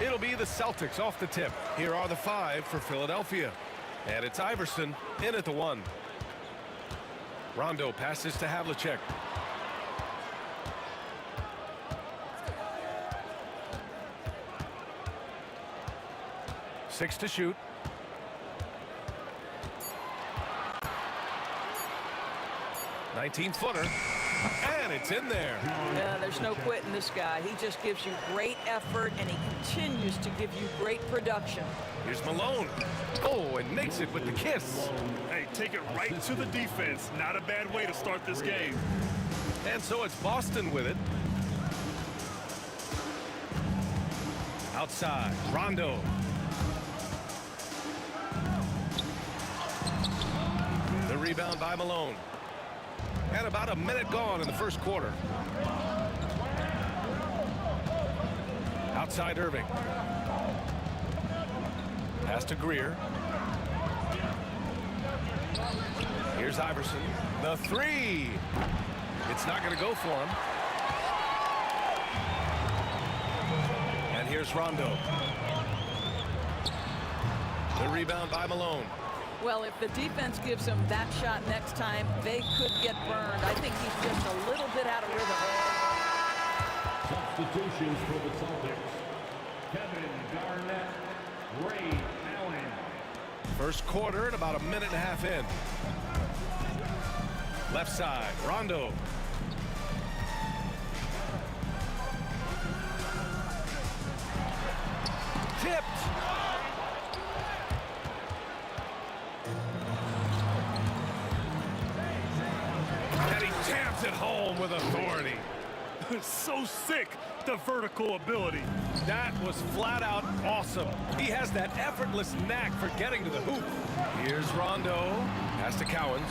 It'll be the Celtics off the tip. Here are the 5 for Philadelphia. And it's Iverson in at the 1. Rondo passes to Havlicek. Six to shoot. 19-footer. And it's in there. Yeah, there's no quitting this guy. He just gives you great effort, and he continues to give you great production. Here's Malone. Oh, and makes it with the kiss. Hey, take it right to the defense. Not a bad way to start this game. And so it's Boston with it. Outside, Rondo. The rebound by Malone. And about a minute gone in the first quarter. Outside Irving. Pass to Greer. Here's Iverson. The 3. It's not going to go for him. And here's Rondo. The rebound by Malone. Well, if the defense gives him that shot next time, they could get burned. I think he's just a little bit out of rhythm. Substitutions for the Celtics. Kevin Garnett, Ray Allen. First quarter at about a minute and a half in. Left side, Rondo. Tipped. And he jams it home with authority. So sick, the vertical ability. That was flat out awesome. He has that effortless knack for getting to the hoop. Here's Rondo. Pass to Cowens.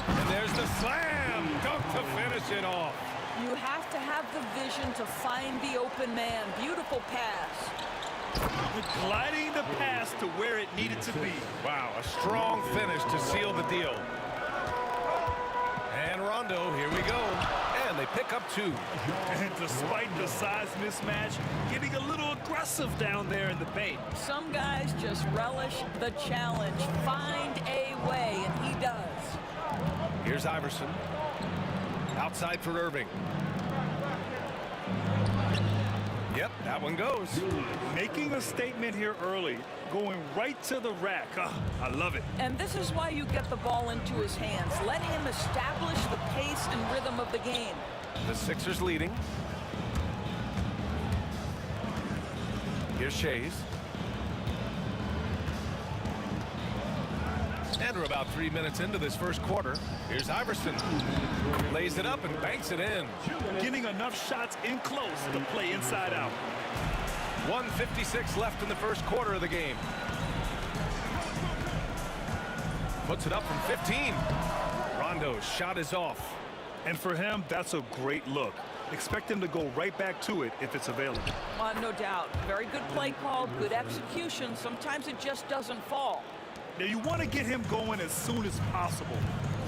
And there's the slam dunk to finish it off. You have to have the vision to find the open man. Beautiful pass. Gliding the pass to where it needed to be. Wow, a strong finish to seal the deal. And Rondo, here we go. And they pick up 2. And despite the size mismatch, getting a little aggressive down there in the paint. Some guys just relish the challenge. Find a way, and he does. Here's Iverson. Outside for Irving. Yep, that one goes. Making a statement here early. Going right to the rack. I love it. And this is why you get the ball into his hands. Let him establish the pace and rhythm of the game. The Sixers leading. Here's Shays. And we're about 3 minutes into this first quarter. Here's Iverson. Lays it up and banks it in. Getting enough shots in close to play inside out. 1:56 left in the first quarter of the game. Puts it up from 15. Rondo's shot is off. And for him, that's a great look. Expect him to go right back to it if it's available. No doubt. Very good play call, good execution. Sometimes it just doesn't fall. Now you want to get him going as soon as possible.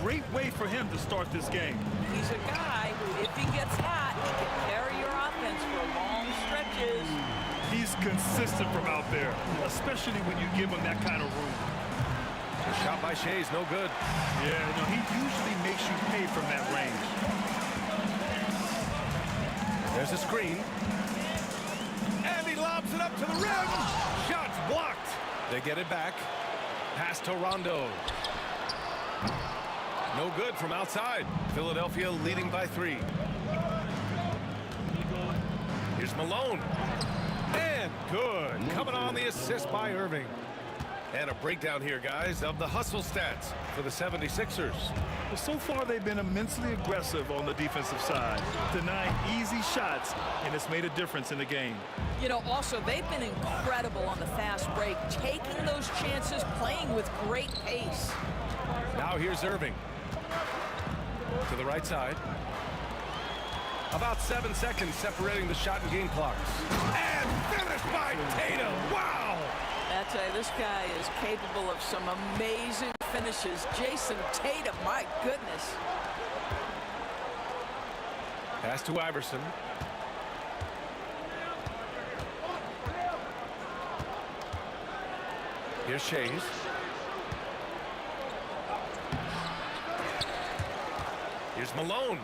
Great way for him to start this game. He's a guy who, if he gets hot, he can carry your offense for long stretches. He's consistent from out there, especially when you give him that kind of room. The shot by Shays, no good. Yeah, no, he usually makes you pay from that range. There's a screen. And he lobs it up to the rim. Shot's blocked. They get it back. Pass to Rondo. No good from outside. Philadelphia leading by 3. Here's Malone. And good. Coming on the assist by Irving. And a breakdown here, guys, of the hustle stats for the 76ers. Well, so far they've been immensely aggressive on the defensive side, denying easy shots, and it's made a difference in the game. You know, also, they've been incredible on the fast break, taking those chances, playing with great pace. Now here's Irving. To the right side. About 7 seconds separating the shot and game clocks. And finished by Tatum. Wow! I tell you, this guy is capable of some amazing finishes. Jason Tatum, my goodness. Pass to Iverson. Here's Shays. Here's Malone.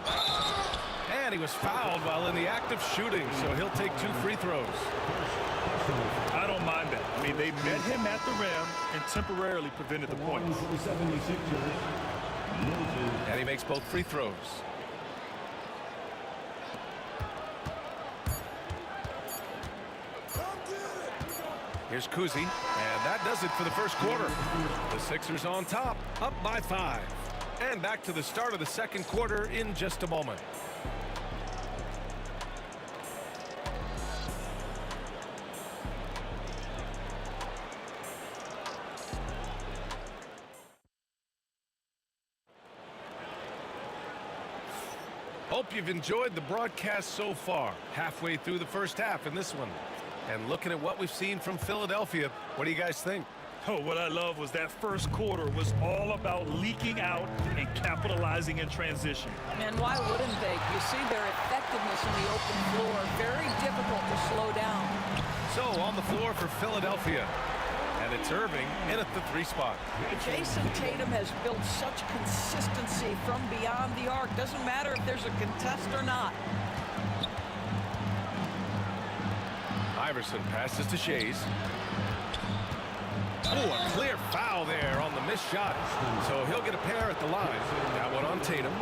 And he was fouled while in the act of shooting, so he'll take 2 free throws. I don't mind that. I mean, they met him at the rim and temporarily prevented the points. And he makes both free throws. Here's Kuzi, and that does it for the first quarter. The Sixers on top, up by 5. And back to the start of the second quarter in just a moment. Hope you've enjoyed the broadcast so far. Halfway through the first half in this one. And looking at what we've seen from Philadelphia, what do you guys think? Oh, what I love was that first quarter was all about leaking out and capitalizing in transition. And why wouldn't they? You see their effectiveness in the open floor. Very difficult to slow down. So on the floor for Philadelphia. And it's Irving in at the 3 spot. Jason Tatum has built such consistency from beyond the arc. Doesn't matter if there's a contest or not. Iverson passes to Shays. Oh, a clear foul there on the missed shot. So he'll get a pair at the line. That one on Tatum.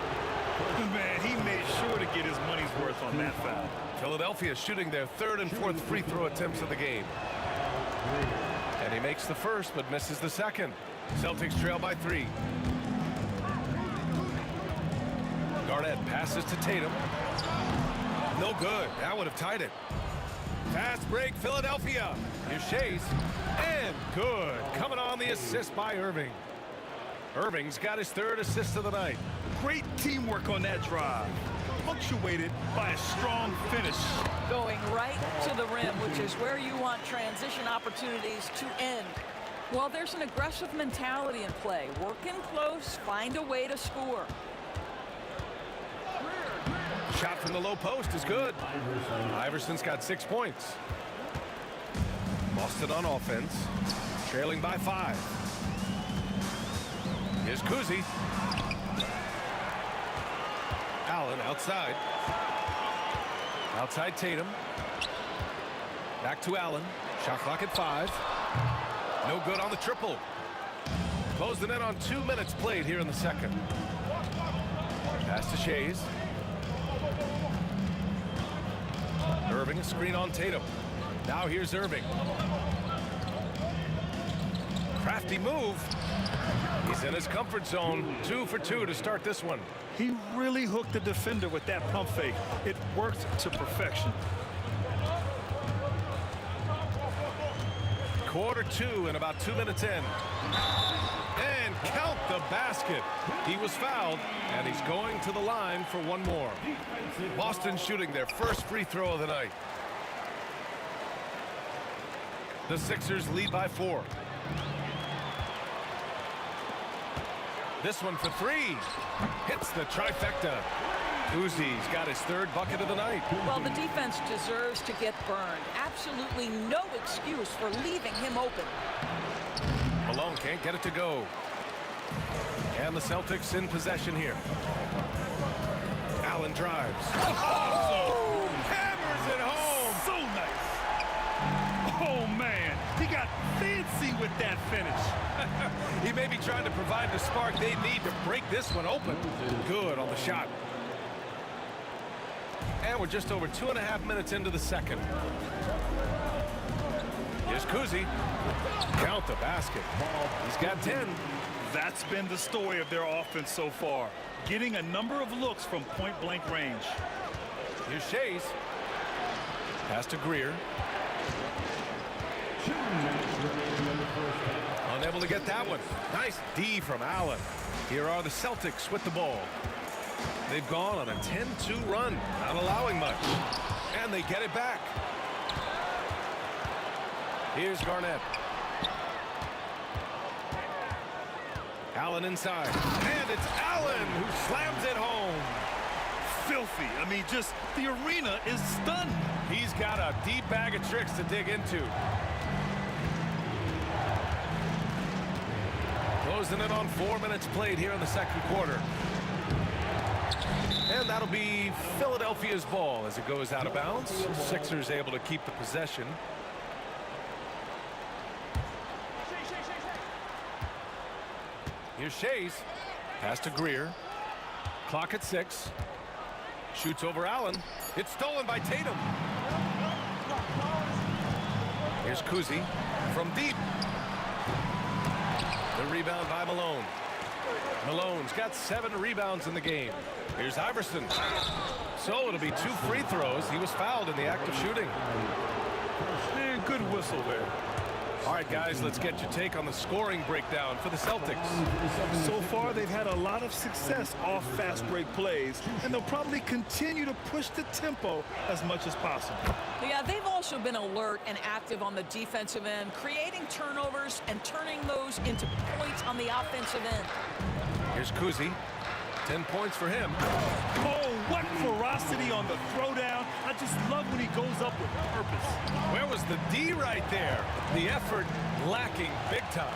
Man, he made sure to get his money's worth on that foul. Philadelphia shooting their 3rd and 4th free throw attempts of the game. And he makes the first but misses the second. Celtics trail by 3. Garnett passes to Tatum. No good. That would have tied it. Fast break, Philadelphia. Here's Shays. And good. Coming on the assist by Irving. Irving's got his 3rd assist of the night. Great teamwork on that drive. Punctuated by a strong finish. Going right to the rim, which is where you want transition opportunities to end. Well, there's an aggressive mentality in play. Work in close, find a way to score. Shot from the low post is good. Iverson's got 6 points. Boston on offense, trailing by 5. Here's Kuzi. Allen outside. Outside Tatum. Back to Allen. Shot clock at 5. No good on the triple. Close the net on 2 minutes played here in the second. Pass to Shays. Irving, a screen on Tatum. Now here's Irving. Crafty move. He's in his comfort zone. 2 for 2 to start this one. He really hooked the defender with that pump fake. It worked to perfection. Quarter 2 and about 2 minutes in. And count the basket. He was fouled, and he's going to the line for one more. Boston shooting their first free throw of the night. The Sixers lead by 4. This one for 3. Hits the trifecta. Uzi's got his 3rd bucket of the night. Well, the defense deserves to get burned. Absolutely no excuse for leaving him open. Malone can't get it to go. And the Celtics in possession here. Allen drives. Oh! Hammers it home. So nice. Oh, man. He got fancy with that finish. He may be trying to provide the spark they need to break this one open. Good on the shot. And we're just over 2.5 minutes into the second. Here's Kuzi. Count the basket. He's got 10. That's been the story of their offense so far. Getting a number of looks from point-blank range. Here's Shays. Pass to Greer. Unable to get that one. Nice D from Allen. Here are the Celtics with the ball. They've gone on a 10-2 run, not allowing much. And they get it back. Here's Garnett. Allen inside. And it's Allen who slams it home. Filthy. I mean, just the arena is stunned. He's got a deep bag of tricks to dig into. Closing it on 4 minutes played here in the second quarter. And that'll be Philadelphia's ball as it goes out of bounds. Sixers able to keep the possession. Here's Shays. Pass to Greer. Clock at 6. Shoots over Allen. It's stolen by Tatum. Here's Kuzi from deep. The rebound by Malone. Malone's got 7 rebounds in the game. Here's Iverson. So it'll be 2 free throws. He was fouled in the act of shooting. And good whistle there. All right, guys, let's get your take on the scoring breakdown for the Celtics. So far, they've had a lot of success off fast break plays, and they'll probably continue to push the tempo as much as possible. Yeah, they've also been alert and active on the defensive end, creating turnovers and turning those into points on the offensive end. Here's Kuzi. 10 points for him. Oh, what ferocity on the throwdown. I just love when he goes up with purpose. Where was the D right there? The effort lacking big time.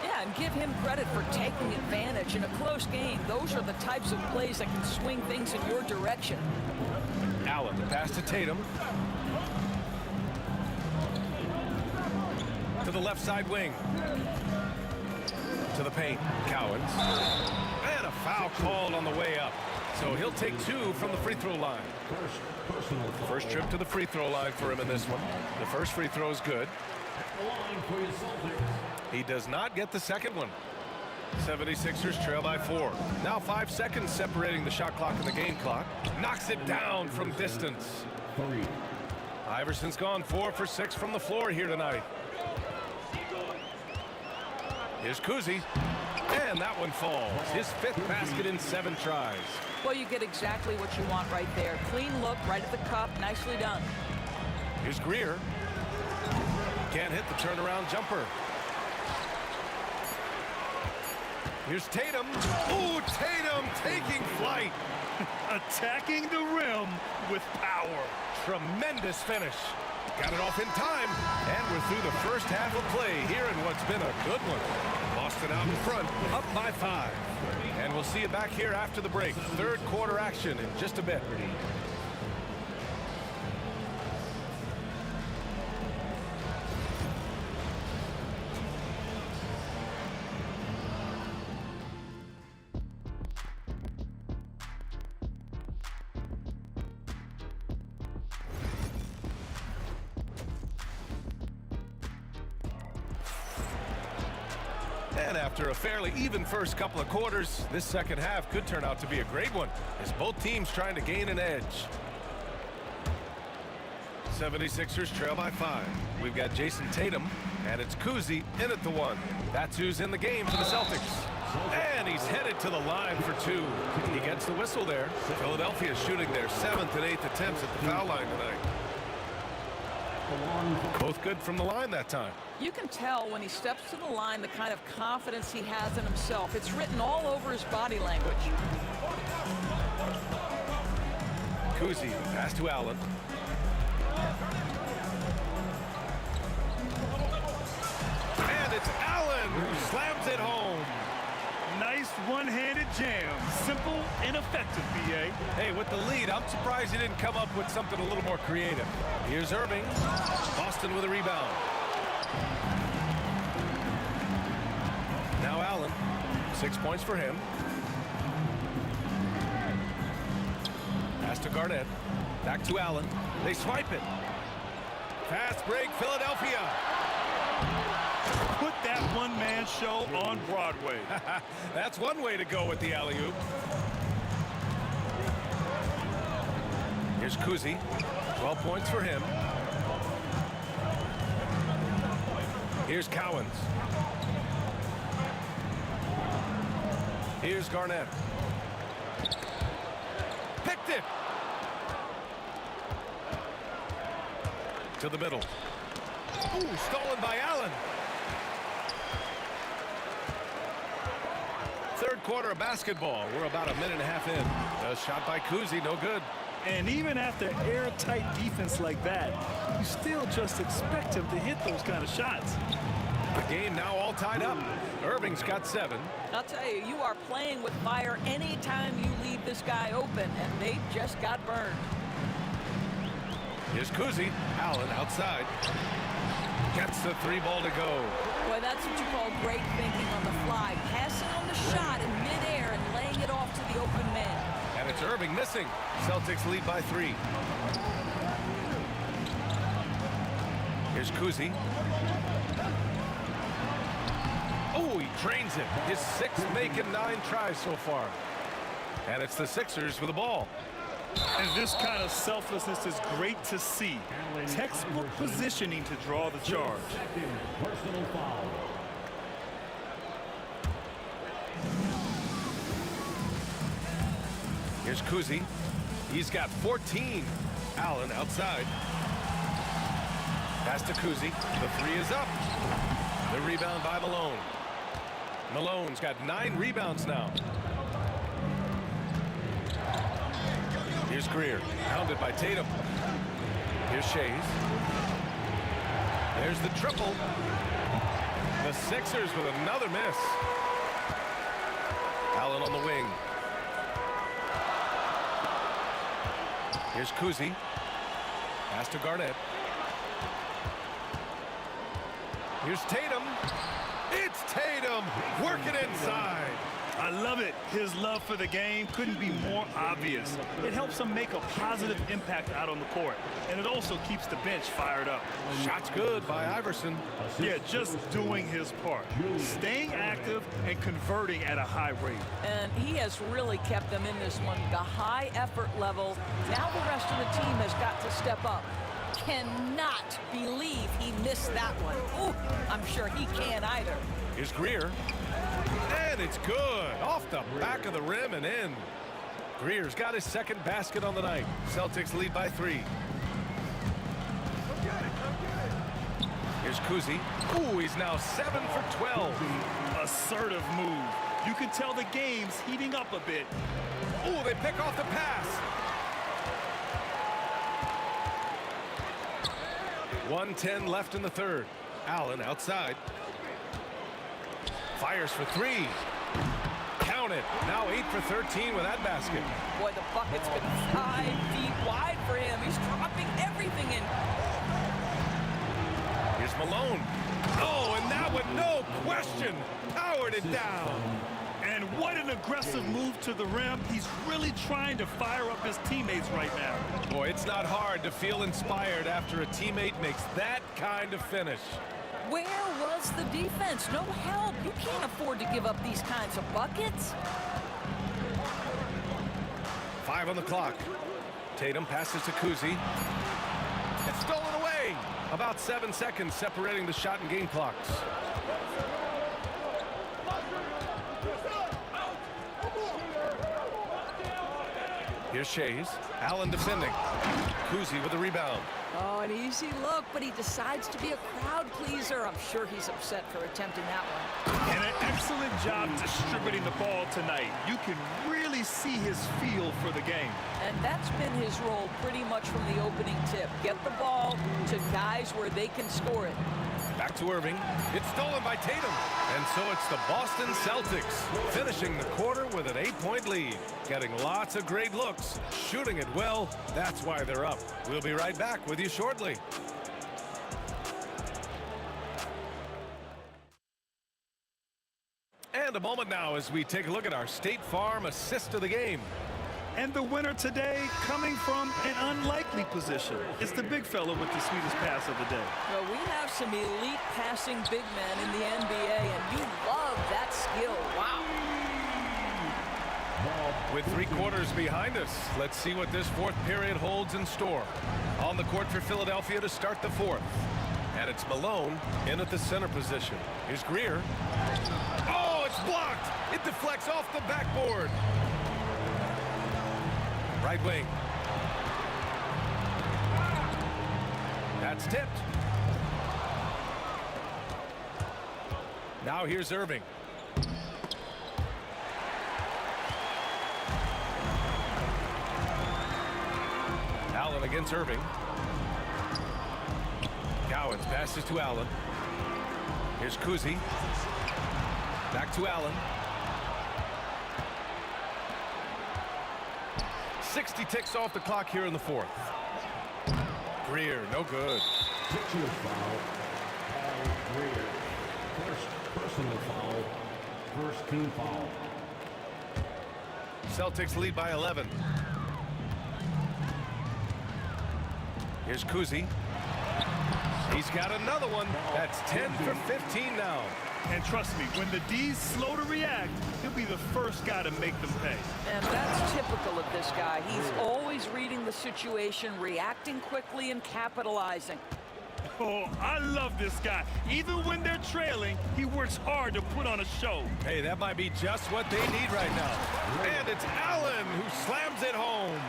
Yeah, and give him credit for taking advantage in a close game. Those are the types of plays that can swing things in your direction. Allen, the pass to Tatum. To the left side wing. To the paint. Cowens. And a foul called on the way up. So he'll take 2 from the free throw line. First trip to the free throw line for him in this one. The first free throw is good. He does not get the second one. 76ers trail by 4. Now 5 seconds separating the shot clock and the game clock. Knocks it down from distance. Iverson's gone 4 for 6 from the floor here tonight. Here's Kuzi. And that one falls. His 5th basket in 7 tries. Well, you get exactly what you want right there. Clean look right at the cup. Nicely done. Here's Greer. Can't hit the turnaround jumper. Here's Tatum. Ooh, Tatum taking flight. Attacking the rim with power. Tremendous finish. Got it off in time. And we're through the first half of play here in what's been a good one. Boston out in front, up by 5. And we'll see you back here after the break. Third quarter action in just a bit. And after a fairly even first couple of quarters, this second half could turn out to be a great one as both teams trying to gain an edge. 76ers trail by 5. We've got Jason Tatum, and it's Kuzi in at the 1. That's who's in the game for the Celtics. And he's headed to the line for 2. He gets the whistle there. Philadelphia shooting their 7th and 8th attempts at the foul line tonight. Both good from the line that time. You can tell when he steps to the line the kind of confidence he has in himself. It's written all over his body language. Kuzi, pass to Allen. And it's Allen who slams it home. Nice one-handed jam. Simple and effective, B.A. Hey, with the lead, I'm surprised he didn't come up with something a little more creative. Here's Irving. Boston with a rebound. Now Allen. 6 points for him. Pass to Garnett. Back to Allen. They swipe it. Fast break, Philadelphia. Put that one-man show on Broadway. That's one way to go with the alley-oop. Here's Kuzi. 12 points for him. Here's Cowens. Here's Garnett. Picked it. To the middle. Ooh, stolen by Allen. Third quarter of basketball. We're about a minute and a half in. A shot by Kuzi, no good. And even after airtight defense like that, you still just expect him to hit those kind of shots. The game now all tied up. Irving's got 7. I'll tell you, you are playing with fire anytime you leave this guy open, and they just got burned. Here's Kuzi. Allen outside. Gets the 3-ball to go. Boy, that's what you call great thinking on the fly. Passing on the shot in midair and laying it off to the open man. And it's Irving missing. Celtics lead by 3. Here's Kuzi. Oh, he drains it. His 6th make in 9 tries so far. And it's the Sixers with the ball. And this kind of selflessness is great to see. Textbook positioning to draw the charge. Personal foul. Here's Kuzi. He's got 14. Allen outside. Pass to Kuzi. The 3 is up. The rebound by Malone. Malone's got 9 rebounds now. Here's Greer. Pounded by Tatum. Here's Shays. There's the triple. The Sixers with another miss. Allen on the wing. Here's Kuzi. Pass to Garnett. Here's Tatum. It's Tatum working inside. I love it. His love for the game couldn't be more obvious. It helps him make a positive impact out on the court. And it also keeps the bench fired up. Shot's good by Iverson. Yeah, just doing his part. Staying active and converting at a high rate. And he has really kept them in this one. The high effort level. Now the rest of the team has got to step up. Cannot believe he missed that one. Ooh, I'm sure he can't either. Here's Greer. And it's good. Off the back of the rim and in. Greer's got his 2nd basket on the night. Celtics lead by 3. Here's Kuzi. Ooh, he's now 7 for 12. Assertive move. You can tell the game's heating up a bit. Ooh, they pick off the pass. 1:10 left in the 3rd. Allen outside. Fires for 3. Count it. Now 8 for 13 with that basket. Boy, the bucket's been 5 feet wide for him. He's dropping everything in. Here's Malone. Oh, and that one, no question, powered it down. And what an aggressive move to the rim. He's really trying to fire up his teammates right now. Boy, it's not hard to feel inspired after a teammate makes that kind of finish. Where was the defense? No help. You can't afford to give up these kinds of buckets. 5 on the clock. Tatum passes to Kuzi. It's stolen away. About 7 seconds separating the shot and game clocks. Here's Shays. Allen defending. Kuzi with the rebound. Oh, an easy look, but he decides to be a crowd pleaser. I'm sure he's upset for attempting that one. And an excellent job distributing the ball tonight. You can really see his feel for the game. And that's been his role pretty much from the opening tip. Get the ball to guys where they can score it. Back to Irving. It's stolen by Tatum. And so it's the Boston Celtics finishing the quarter with an 8-point lead. Getting lots of great looks. Shooting it well. That's why they're up. We'll be right back with you shortly. And a moment now as we take a look at our State Farm assist of the game. And the winner today coming from an unlikely position. It's the big fella with the sweetest pass of the day. Well, we have some elite passing big men in the NBA, and you love that skill. Wow. With 3 quarters behind us, let's see what this fourth period holds in store. On the court for Philadelphia to start the fourth. And it's Malone in at the center position. Here's Greer. Oh, it's blocked. It deflects off the backboard. Right wing. That's tipped. Now here's Irving. Allen against Irving. Gowans passes to Allen. Here's Kuzi. Back to Allen. 60 ticks off the clock here in the fourth. Greer, no good. Pitcher's foul. Paul Greer. First personal foul. First team foul. Celtics lead by 11. Here's Kuzi. He's got another one. That's 10 for 15 now. And trust me, when the D's slow to react, he'll be the first guy to make them pay. And that's typical of this guy. He's always reading the situation, reacting quickly, and capitalizing. Oh, I love this guy. Even when they're trailing, he works hard to put on a show. Hey, that might be just what they need right now. And it's Allen who slams it home.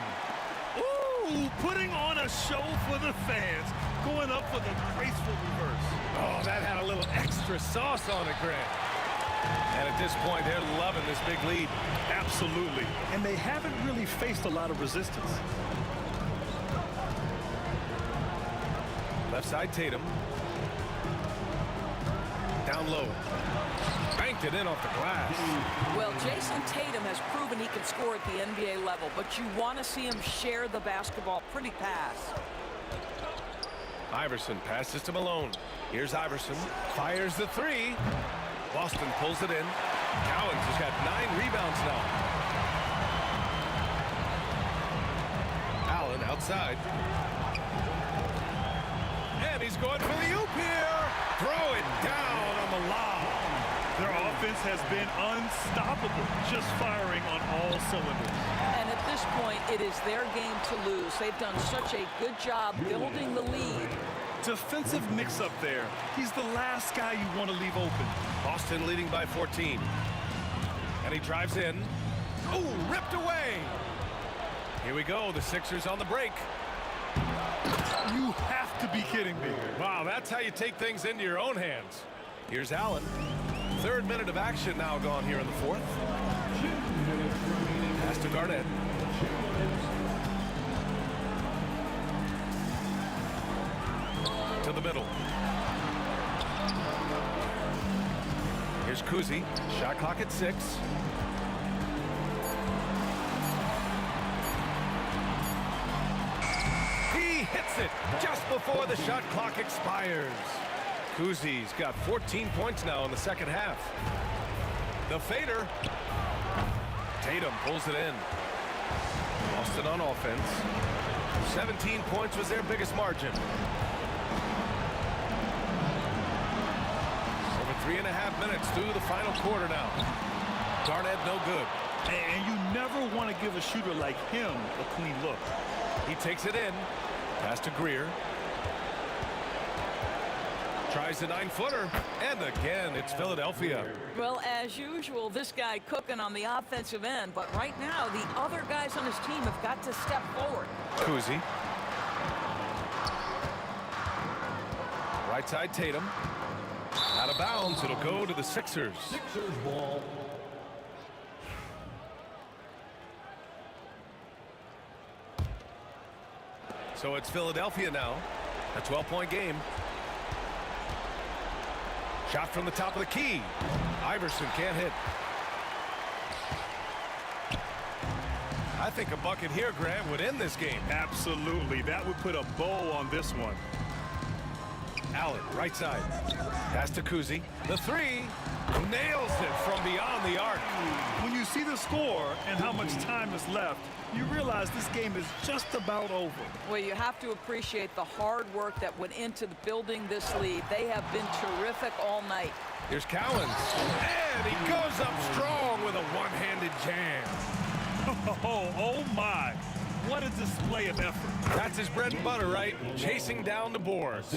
Ooh, putting on a show for the fans. Going up for the graceful reverse. Oh, that had a little extra sauce on it, Grant. And at this point, they're loving this big lead. Absolutely. And they haven't really faced a lot of resistance. Left side, Tatum. Down low. Banked it in off the glass. Well, Jason Tatum has proven he can score at the NBA level, but you want to see him share the basketball. Pretty pass. Iverson passes to Malone. Here's Iverson. Fires the three. Boston pulls it in. Cowens has got 9 rebounds now. Allen outside. And he's going for the oop here. Throw it down on the lob. Their offense has been unstoppable, just firing on all cylinders. And at this point, it is their game to lose. They've done such a good job building the lead. Defensive mix-up there. He's the last guy you want to leave open. Boston leading by 14. And he drives in. Oh, ripped away. Here we go. The Sixers on the break. You have to be kidding me. Wow, that's how you take things into your own hands. Here's Allen. 3rd minute of action now gone here in the fourth. Pass to Garnett. To the middle. Here's Kuzi. Shot clock at 6. He hits it just before the shot clock expires. Kuzi's got 14 points now in the second half. The fader. Tatum pulls it in. Boston on offense. 17 points was their biggest margin. Over 3.5 minutes through the final quarter now. Garnett no good. And you never want to give a shooter like him a clean look. He takes it in. Pass to Greer. Tries the 9-footer, and again, it's Philadelphia. Well, as usual, this guy cooking on the offensive end, but right now, the other guys on his team have got to step forward. Kuzi. Right side, Tatum. Out of bounds, it'll go to the Sixers. Sixers ball. So it's Philadelphia now, a 12-point game. Shot from the top of the key. Iverson can't hit. I think a bucket here, Grant, would end this game. Absolutely. That would put a bow on this one. Allen, right side. Pass to Kuzi. The 3. Nails it from beyond the arc. When you see the score and how much time is left, you realize this game is just about over. Well, you have to appreciate the hard work that went into building this lead. They have been terrific all night. Here's Cowens. And he goes up strong with a one-handed jam. Oh my. What a display of effort. That's his bread and butter, right? Chasing down the boards.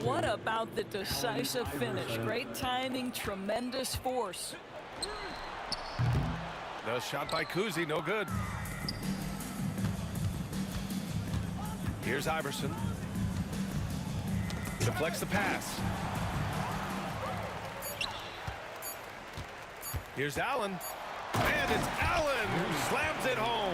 What about the decisive finish? Great timing, tremendous force. The shot by Kuzi, no good. Here's Iverson. Deflects the pass. Here's Allen. And it's Allen who slams it home.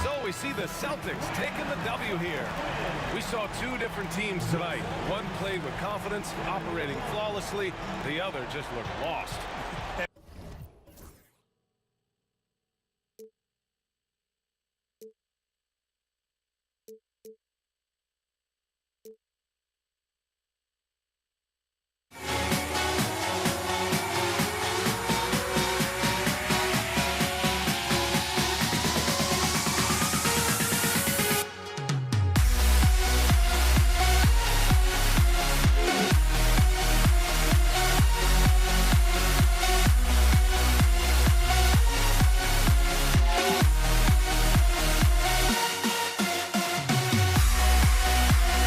So we see the Celtics taking the W here. We saw two different teams tonight. One played with confidence, operating flawlessly. The other just looked lost.